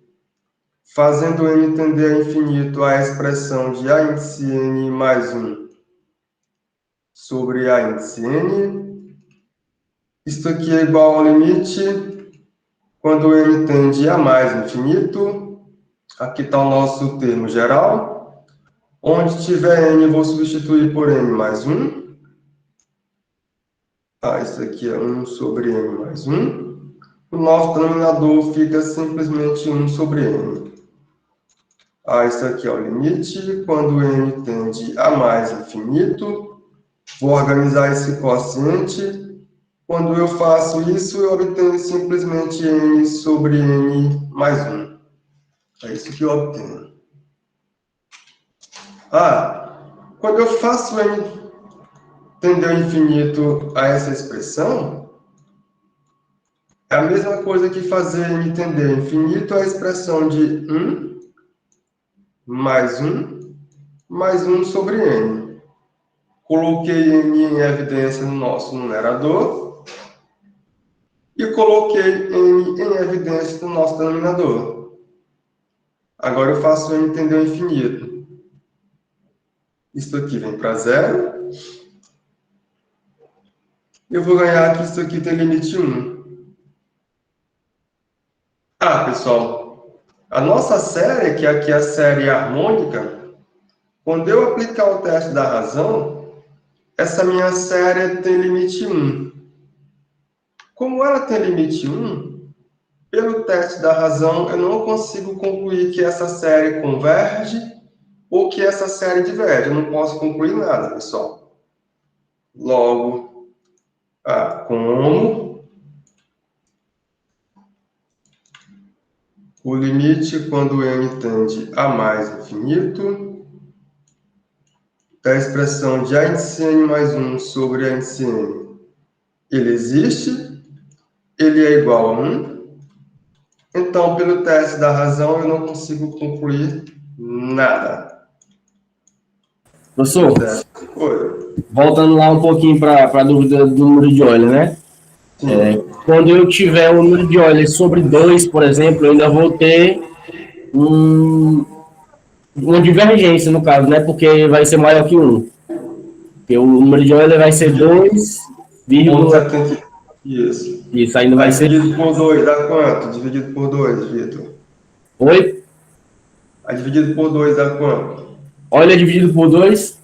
fazendo N tender a infinito a expressão de A índice N mais 1 sobre A índice N, isto aqui é igual ao limite quando N tende a mais infinito. Aqui está o nosso termo geral. Onde tiver N, eu vou substituir por N mais 1. Isso aqui é 1 sobre N mais 1. O nosso denominador fica simplesmente 1 sobre N. Isso aqui é o limite. Quando N tende a mais infinito, vou organizar esse quociente. Quando eu faço isso, eu obtenho simplesmente N sobre N mais 1. É isso que eu obtenho. Quando eu faço N tender ao infinito a essa expressão, é a mesma coisa que fazer N tender ao infinito a expressão de 1 mais 1 mais 1 sobre N. Coloquei N em evidência no nosso numerador e coloquei N em evidência no nosso denominador. Agora eu faço N tender ao infinito. Isso aqui vem para zero. Eu vou ganhar que isso aqui tem limite 1. Pessoal, a nossa série, que aqui é a série harmônica, quando eu aplicar o teste da razão, essa minha série tem limite 1. Como ela tem limite 1, pelo teste da razão, eu não consigo concluir que essa série converge ou que essa série diverge. Eu não posso concluir nada, pessoal. Logo, como o limite quando N tende a mais infinito da expressão de A índice N mais 1 sobre A índice N, ele existe, ele é igual a 1. Então, pelo teste da razão, eu não consigo concluir nada. Professor, Oi. voltando lá um pouquinho para a dúvida do número de Euler, né? Quando eu tiver o número de Euler sobre 2, por exemplo, eu ainda vou ter uma divergência, no caso, né? Porque vai ser maior que 1. Porque o número de Euler vai ser 2, Isso. Isso ainda vai ser. Dividido por 2 dá quanto? Dividido por 2, Vitor. Oi? Dividido por 2 dá quanto? Euler dividido por 2.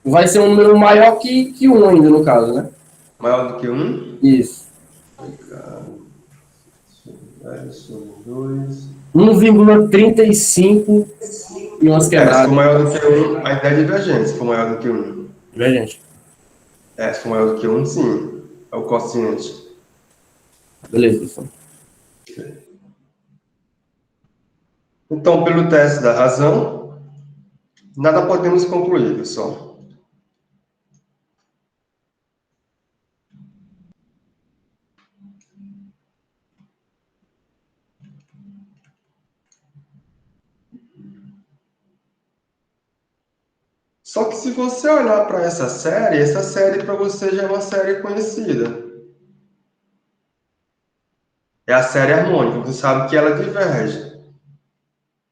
Vai ser um número maior que 1 ainda, no caso, né? Maior do que 1? Isso. 1,35 e umas quebradas. Se for maior do que 1, ainda é divergente, se for maior do que 1. Divergente. Se for maior do que 1, sim. É o quociente. Beleza, pessoal. Então, pelo teste da razão, nada podemos concluir, pessoal. Só que se você olhar para essa série para você já é uma série conhecida. É a série harmônica, você sabe que ela diverge.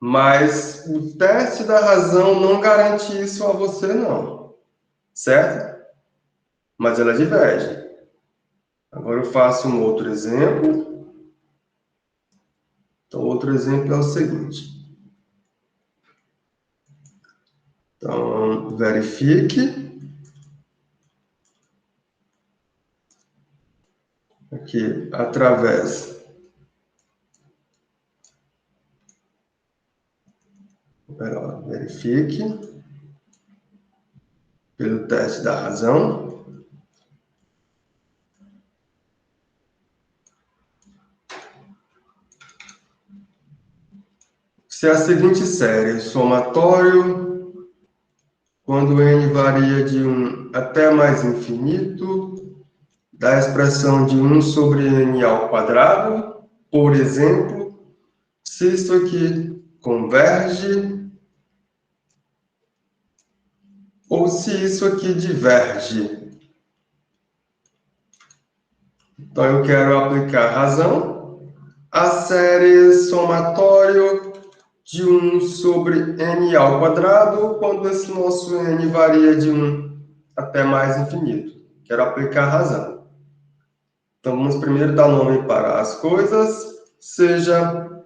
Mas o teste da razão não garante isso a você, não. Certo? Mas ela diverge. Agora eu faço um outro exemplo. Então, outro exemplo é o seguinte. Então, verifique. Aqui, através verifique pelo teste da razão. Se a seguinte série, somatório, quando n varia de 1 até mais infinito, da expressão de 1 sobre n ao quadrado, por exemplo, se isso aqui converge ou se isso aqui diverge. Então, eu quero aplicar razão. A série somatório de 1 sobre n ao quadrado, quando esse nosso n varia de 1 até mais infinito. Quero aplicar razão. Então, vamos primeiro dar nome para as coisas, seja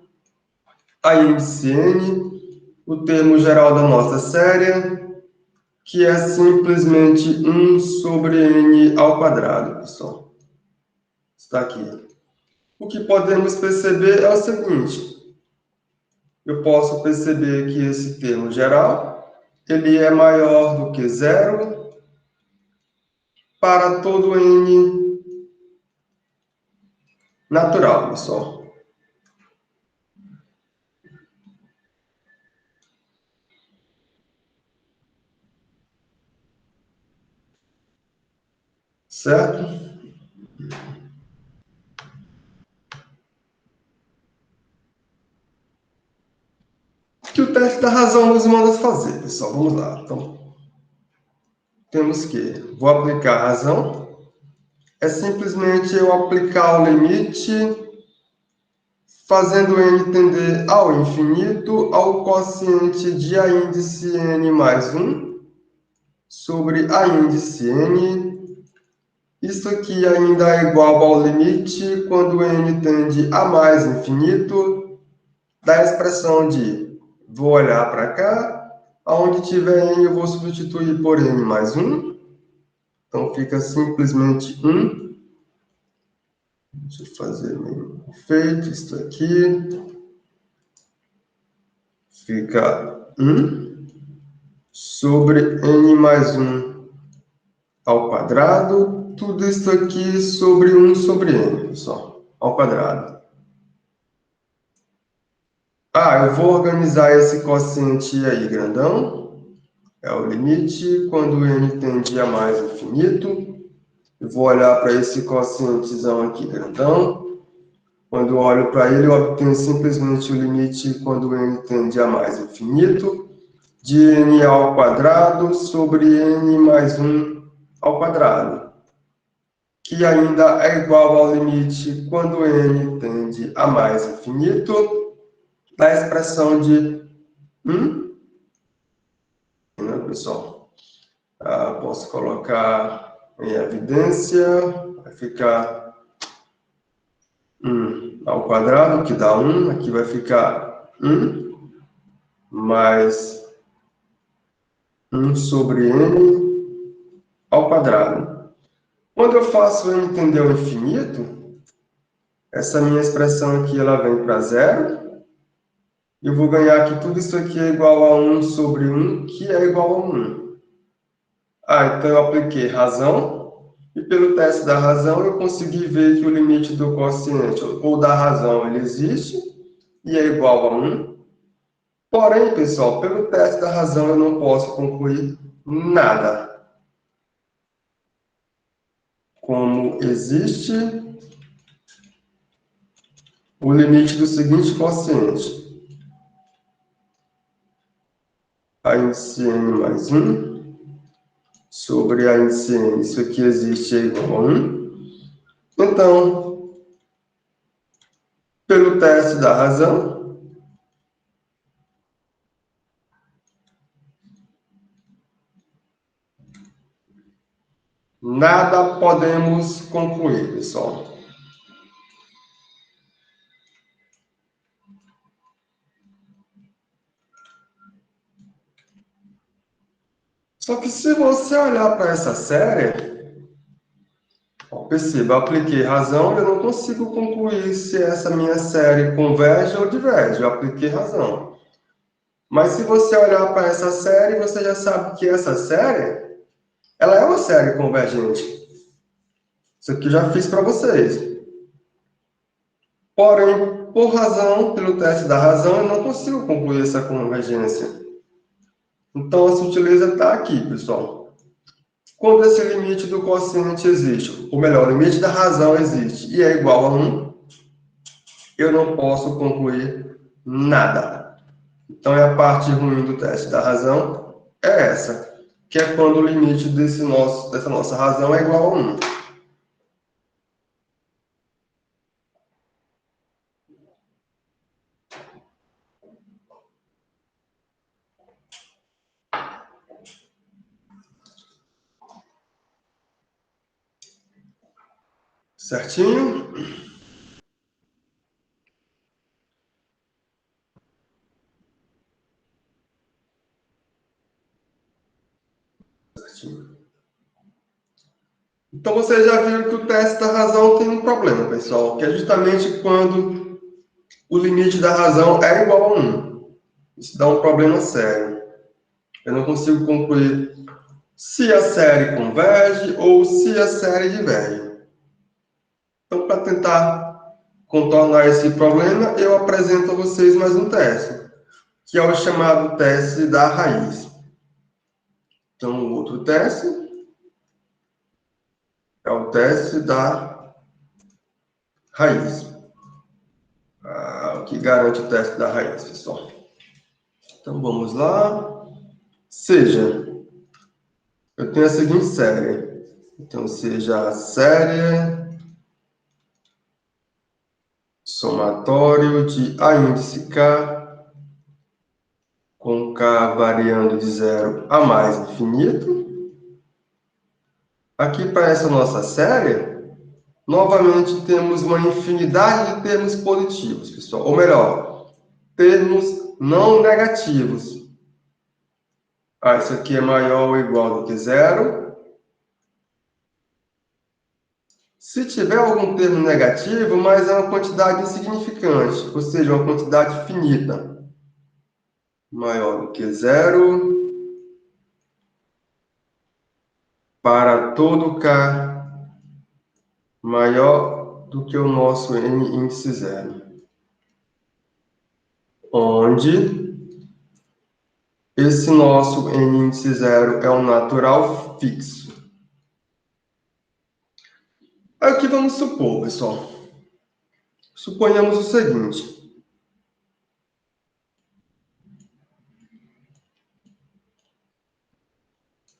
a índice n, o termo geral da nossa série, que é simplesmente 1 sobre n ao quadrado, pessoal. Está aqui. O que podemos perceber é o seguinte: eu posso perceber que esse termo geral, ele é maior do que 0 para todo n natural, pessoal. Certo? O que o teste da razão nos manda fazer, pessoal? Vamos lá. Então, temos que, vou aplicar a razão. É simplesmente eu aplicar o limite, fazendo n tender ao infinito, ao quociente de a índice n mais 1, sobre a índice n. Isso aqui ainda é igual ao limite, quando n tende a mais infinito, da expressão de, vou olhar para cá, aonde tiver n eu vou substituir por n mais 1. Então, fica simplesmente 1. Deixa eu fazer meio feito isso aqui. Fica 1 sobre n mais 1 ao quadrado. Tudo isso aqui sobre 1 sobre n, pessoal, ao quadrado. Eu vou organizar esse quociente aí, grandão. É o limite quando n tende a mais infinito. Eu vou olhar para esse quocientezão aqui, grandão. Quando eu olho para ele, eu obtenho simplesmente o limite quando n tende a mais infinito, de n ao quadrado sobre n mais 1 ao quadrado, que ainda é igual ao limite quando n tende a mais infinito, da expressão de 1. Pessoal, posso colocar em evidência, vai ficar 1 ao quadrado, que dá 1, aqui vai ficar 1, mais 1 sobre n ao quadrado. Quando eu faço n tender ao infinito, essa minha expressão aqui, ela vem para 0. Eu vou ganhar que tudo isso aqui é igual a 1 sobre 1, que é igual a 1. Então eu apliquei razão, e pelo teste da razão eu consegui ver que o limite do quociente, ou da razão, ele existe, e é igual a 1. Porém, pessoal, pelo teste da razão eu não posso concluir nada. Como existe o limite do seguinte quociente: a índice n mais 1 sobre a índice n. Isso aqui existe é igual a 1. Então, pelo teste da razão, nada podemos concluir, pessoal. Só que se você olhar para essa série, perceba, eu apliquei razão, eu não consigo concluir se essa minha série converge ou diverge. Eu apliquei razão. Mas se você olhar para essa série, você já sabe que essa série, ela é uma série convergente. Isso aqui eu já fiz para vocês. Porém, pelo teste da razão, eu não consigo concluir essa convergência. Então, a sutileza está aqui, pessoal. Quando esse limite do quociente existe, ou melhor, o limite da razão existe e é igual a 1, eu não posso concluir nada. Então, a parte ruim do teste da razão é essa, que é quando o limite dessa nossa razão é igual a 1. Certinho? Certinho. Então, vocês já viram que o teste da razão tem um problema, pessoal, que é justamente quando o limite da razão é igual a 1. Isso dá um problema sério. Eu não consigo concluir se a série converge ou se a série diverge. Então, para tentar contornar esse problema, eu apresento a vocês mais um teste, que é o chamado teste da raiz. Então, o outro teste é o teste da raiz. O que garante o teste da raiz, pessoal? Então, vamos lá. Seja, eu tenho a seguinte série. Então, seja a série somatório de A índice K, com K variando de 0 a mais infinito. Aqui, para essa nossa série, novamente temos uma infinidade de termos positivos, pessoal. Ou melhor, termos não negativos. Isso aqui é maior ou igual do que 0. Se tiver algum termo negativo, mas é uma quantidade insignificante, ou seja, uma quantidade finita, maior do que 0, para todo K maior do que o nosso N índice 0, onde esse nosso N índice 0 é um natural fixo. Aí o que vamos supor, pessoal? Suponhamos o seguinte.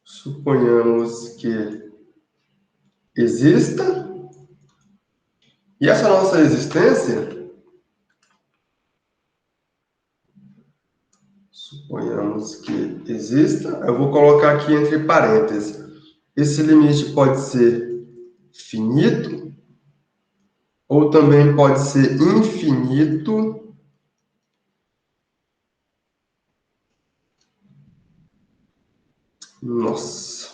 Suponhamos que exista, e essa nossa existência, suponhamos que exista, eu vou colocar aqui entre parênteses, esse limite pode ser finito, ou também pode ser infinito, nossa.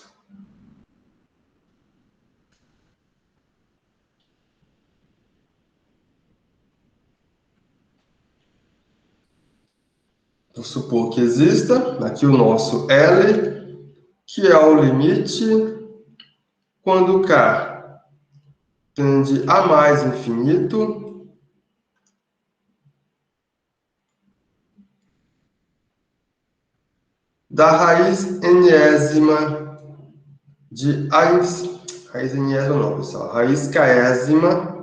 Vou supor que exista, aqui o nosso L, que é o limite quando K tende a mais infinito, da raiz enésima de A índice, raiz enésima não, pessoal, raiz késima,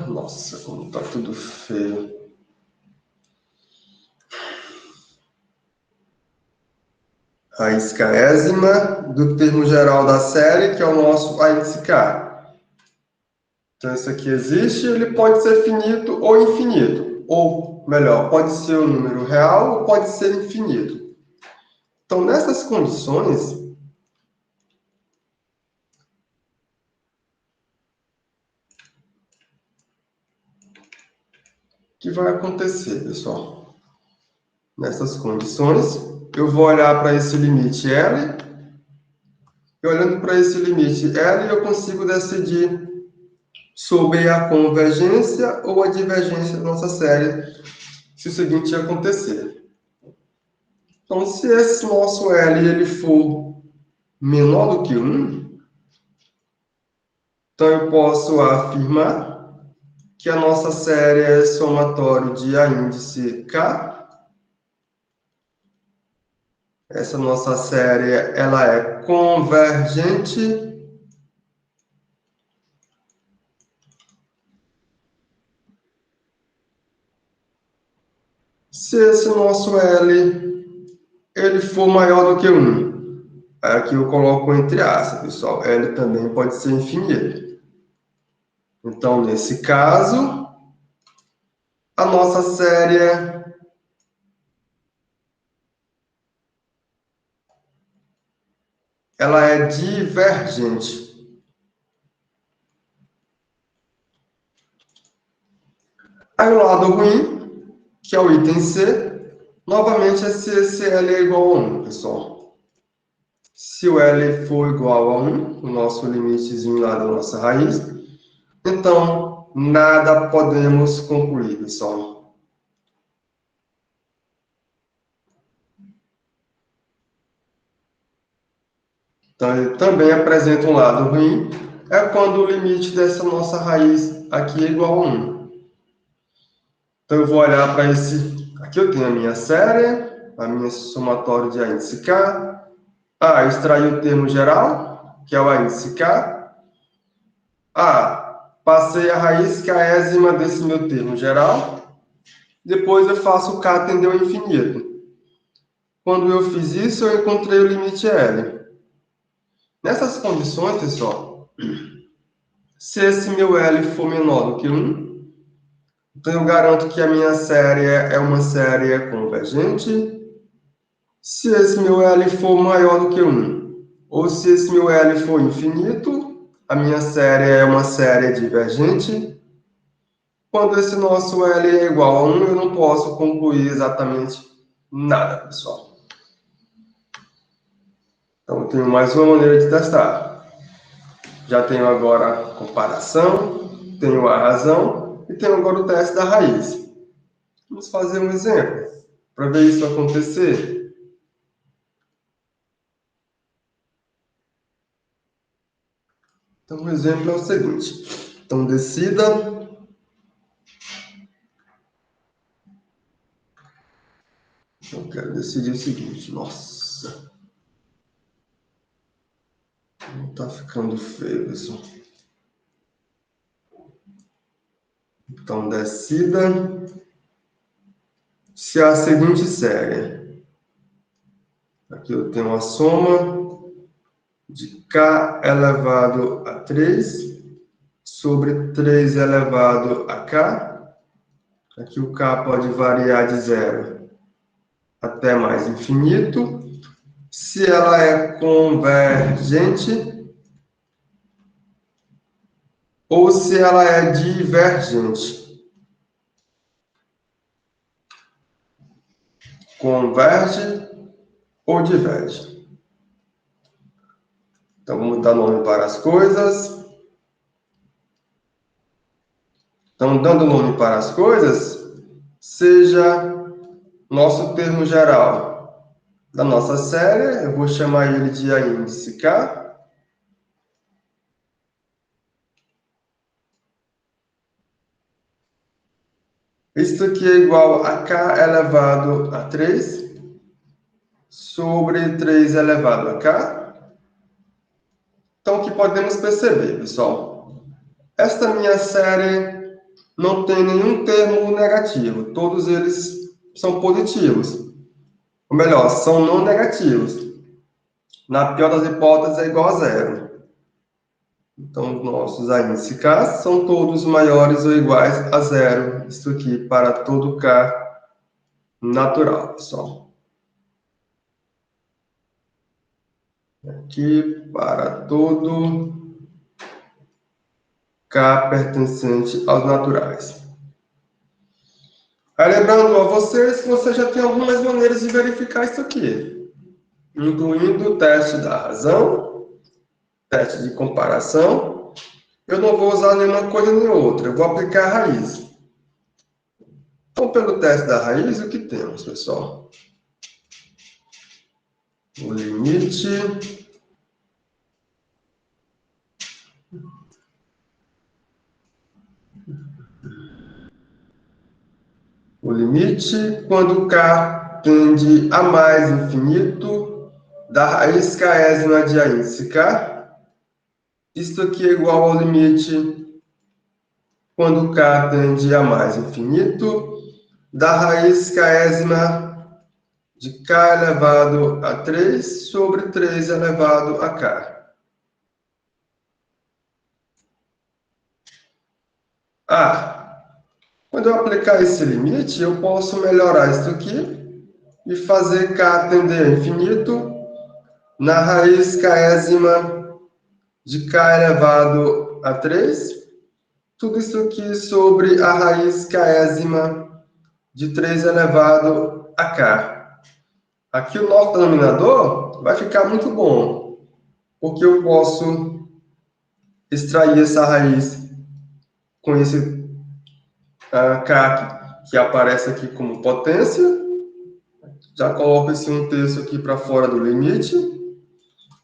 nossa, como tá tudo feio. Raiz késima do termo geral da série, que é o nosso A índice K. Então, isso aqui existe, ele pode ser finito ou infinito. Ou, melhor, pode ser um número real ou pode ser infinito. Então, nessas condições, o que vai acontecer, pessoal? Nessas condições, eu vou olhar para esse limite L, e olhando para esse limite L, eu consigo decidir sobre a convergência ou a divergência da nossa série, se o seguinte acontecer. Então, se esse nosso L ele for menor do que 1, então eu posso afirmar que a nossa série é somatório de A índice K. Essa nossa série ela é convergente se esse nosso L ele for maior do que 1. Aqui eu coloco entre aspas, pessoal. L também pode ser infinito. Então, nesse caso, a nossa série ela é divergente. Aí o lado ruim, que é o item C, novamente é se esse L é igual a 1, pessoal. Se o L for igual a 1, o nosso limitezinho lá da nossa raiz, então nada podemos concluir, pessoal. Então ele também apresenta um lado ruim, é quando o limite dessa nossa raiz aqui é igual a 1. Então eu vou olhar para esse... Aqui eu tenho a minha série, a minha somatório de A índice K. Extrair o termo geral, que é o A índice K. Passei a raiz késima desse meu termo geral. Depois eu faço o K tender ao infinito. Quando eu fiz isso, eu encontrei o limite L. Nessas condições, pessoal, se esse meu L for menor do que 1, então eu garanto que a minha série é uma série convergente. Se esse meu L for maior do que 1, ou se esse meu L for infinito, a minha série é uma série divergente. Quando esse nosso L é igual a 1, eu não posso concluir exatamente nada, pessoal. Então, eu tenho mais uma maneira de testar. Já tenho agora a comparação, tenho a razão e tenho agora o teste da raiz. Vamos fazer um exemplo para ver isso acontecer. Então, o exemplo é o seguinte. Então, decida. Eu quero decidir o seguinte. Nossa. Não tá ficando feio isso. Então, decida se a seguinte série. Aqui eu tenho a soma de K elevado a 3 sobre 3 elevado a K. Aqui o K pode variar de 0 até mais infinito. Se ela é convergente ou se ela é divergente. Converge ou diverge. Então, vamos dar nome para as coisas. Então, dando nome para as coisas, seja nosso termo geral da nossa série, eu vou chamar ele de A índice K. Isso aqui é igual a K elevado a 3 sobre 3 elevado a K. Então, o que podemos perceber, pessoal? Esta minha série não tem nenhum termo negativo. Todos eles são positivos. Ou melhor, são não negativos. Na pior das hipóteses, é igual a 0. Então, os nossos A índice K são todos maiores ou iguais a 0. Isso aqui para todo K natural, pessoal. Aqui para todo K pertencente aos naturais. Aí, lembrando a vocês que você já tem algumas maneiras de verificar isso aqui, incluindo o teste da razão, teste de comparação. Eu não vou usar nenhuma coisa nem outra, eu vou aplicar a raiz. Então, pelo teste da raiz, o que temos, pessoal? o limite quando k tende a mais infinito da raiz késima de a índice k. Isto aqui é igual ao limite quando k tende a mais infinito da raiz késima de k elevado a 3 sobre 3 elevado a k. Quando eu aplicar esse limite, eu posso melhorar isso aqui e fazer k tender a infinito na raiz késima de k elevado a 3. Tudo isso aqui sobre a raiz késima de 3 elevado a k. Aqui o nosso denominador vai ficar muito bom, porque eu posso extrair essa raiz com esse k que aparece aqui como potência. Já coloco esse 1/3 aqui para fora do limite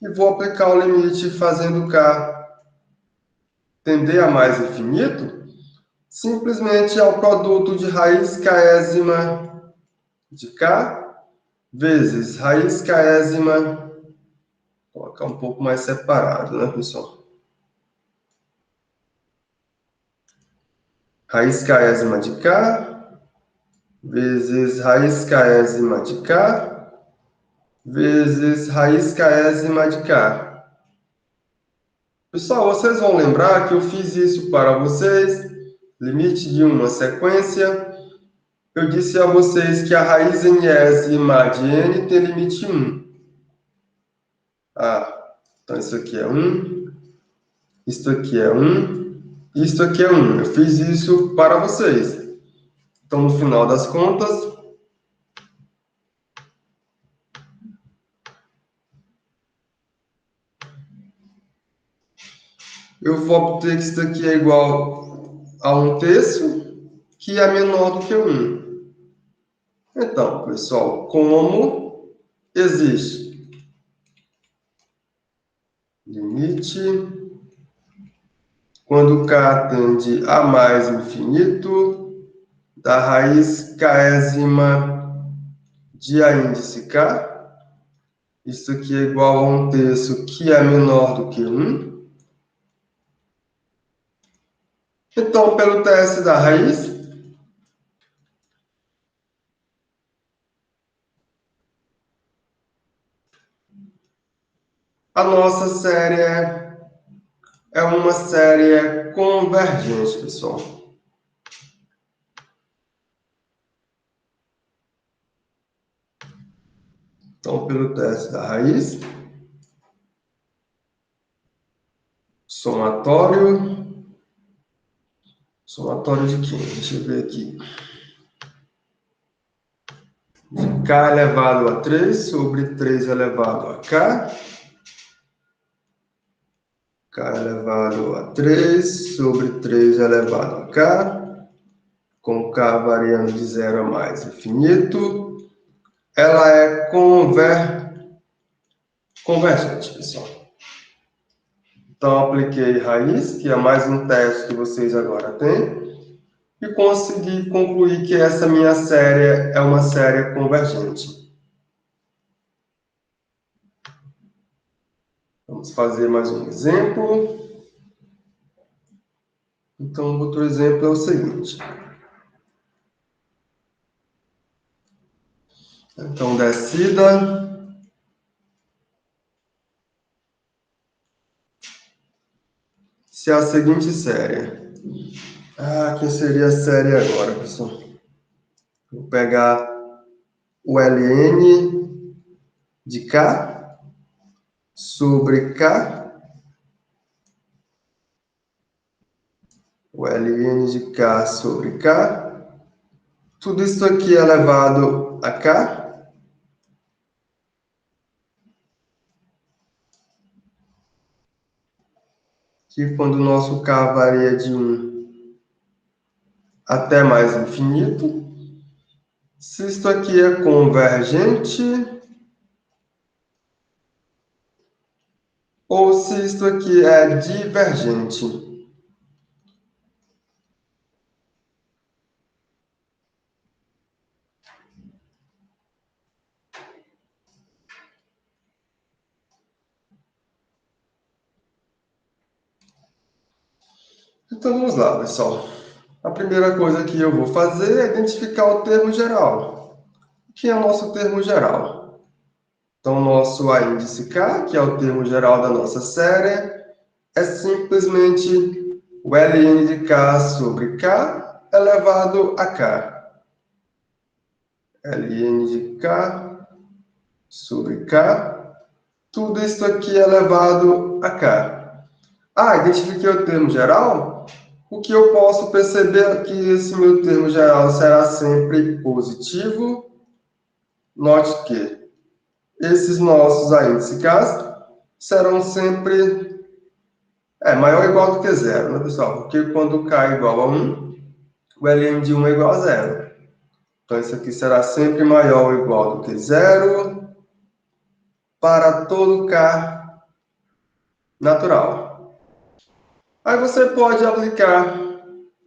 e vou aplicar o limite fazendo k tender a mais infinito simplesmente ao produto de raiz késima de k vezes raiz késima, vou colocar um pouco mais separado, né, pessoal? Raiz késima de k vezes raiz késima de k vezes raiz késima de k. Pessoal, vocês vão lembrar que eu fiz isso para vocês, limite de uma sequência. Eu disse a vocês que a raiz enésima de n tem limite 1. Então isso aqui é 1, isso aqui é 1, isso aqui é 1. Eu fiz isso para vocês. Então, no final das contas, eu vou obter que isso aqui é igual a 1/3, que é menor do que 1. Então, pessoal, como existe limite quando k tende a mais infinito da raiz késima de a índice k, isso aqui é igual a 1/3, que é menor do que 1. Então, pelo teste da raiz, a nossa série é uma série convergente, pessoal. Então, pelo teste da raiz, somatório de quem? Deixa eu ver aqui. De k elevado a 3 sobre 3 elevado a k. K elevado a 3 sobre 3 elevado a k. Com k variando de 0 a mais infinito. Ela é convergente, pessoal. Então, apliquei raiz, que é mais um teste que vocês agora têm, e consegui concluir que essa minha série é uma série convergente. Vamos fazer mais um exemplo. Então, outro exemplo é o seguinte. Então, descida. Se é a seguinte série. Quem seria a série agora, pessoal? Vou pegar o ln de k sobre k. O ln de k sobre k. Tudo isso aqui elevado a k. Que quando o nosso k varia de 1 até mais infinito. Se isto aqui é convergente, ou se isto aqui é divergente. Então vamos lá, pessoal. A primeira coisa que eu vou fazer é identificar o termo geral. O que é o nosso termo geral? Então, o nosso A índice K, que é o termo geral da nossa série, é simplesmente o ln de K sobre K elevado a K. ln de K sobre K, tudo isso aqui elevado a K. Ah, identifiquei o termo geral? O que eu posso perceber é que esse meu termo geral será sempre positivo. Note que esses nossos índices serão sempre maior ou igual do que zero, né, pessoal? Porque quando k é igual a 1, o ln de 1 é igual a zero. Então, isso aqui será sempre maior ou igual do que zero para todo k natural. Aí você pode aplicar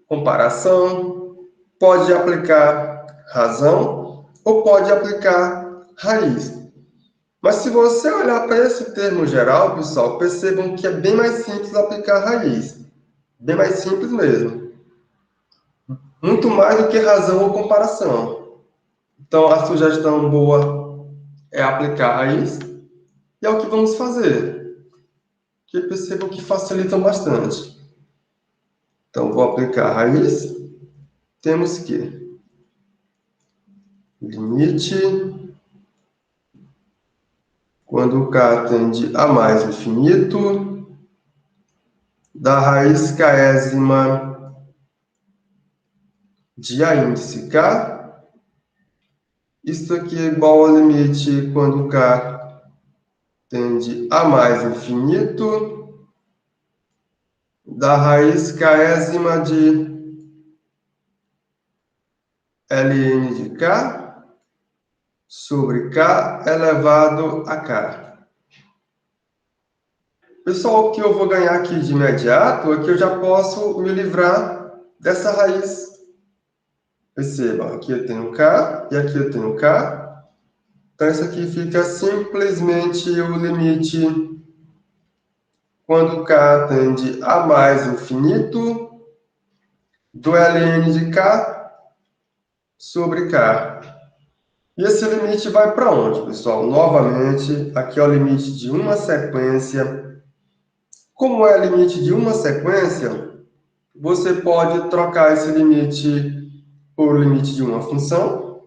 comparação, pode aplicar razão ou pode aplicar raiz. Mas se você olhar para esse termo geral, pessoal, percebam que é bem mais simples aplicar raiz. Bem mais simples mesmo. Muito mais do que razão ou comparação. Então, a sugestão boa é aplicar raiz. E é o que vamos fazer. Que percebam que facilitam bastante. Então, vou aplicar raiz. Temos que limite quando k tende a mais infinito da raiz késima de A índice k. Isso aqui é igual ao limite quando k tende a mais infinito da raiz késima de ln de k sobre k elevado a k. Pessoal, o que eu vou ganhar aqui de imediato é que eu já posso me livrar dessa raiz. Perceba, aqui eu tenho k e aqui eu tenho k. Então, isso aqui fica simplesmente o limite quando k tende a mais infinito do ln de k sobre k. E esse limite vai para onde, pessoal? Novamente, aqui é o limite de uma sequência. Como é limite de uma sequência, você pode trocar esse limite por limite de uma função,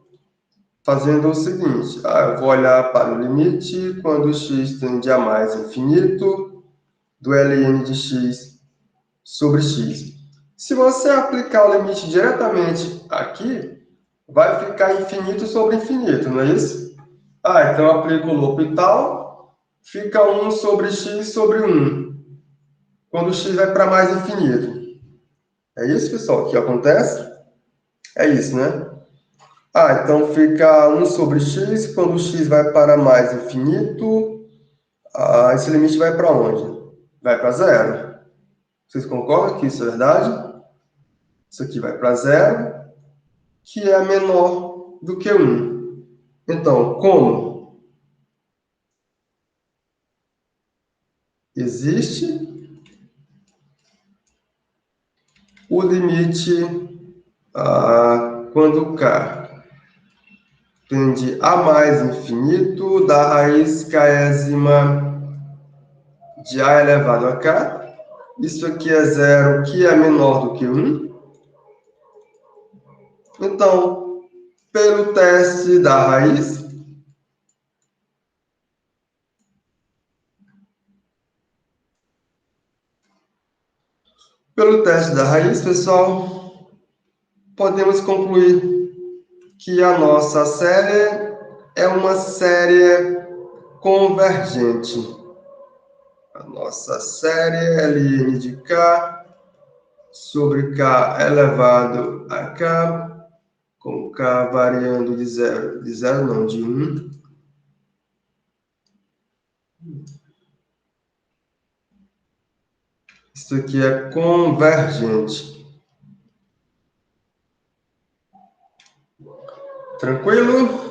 fazendo o seguinte. Eu vou olhar para o limite quando x tende a mais infinito do ln de x sobre x. Se você aplicar o limite diretamente aqui, vai ficar infinito sobre infinito, não é isso? Então eu aplico o L'Hopital, fica 1 sobre x sobre 1, quando x vai para mais infinito. É isso, pessoal, que acontece? É isso, né? Então fica 1 sobre x, quando x vai para mais infinito, esse limite vai para onde? Vai para zero. Vocês concordam que isso é verdade? Isso aqui vai para zero, que é menor do que 1. Então, como existe o limite quando k tende a mais infinito da raiz késima de a elevado a k. Isso aqui é zero, que é menor do que 1. Então, pelo teste da raiz, pessoal, podemos concluir que a nossa série é uma série convergente. A nossa série é ln de k sobre k elevado a k, com k variando de 1, Isso aqui é convergente. Tranquilo?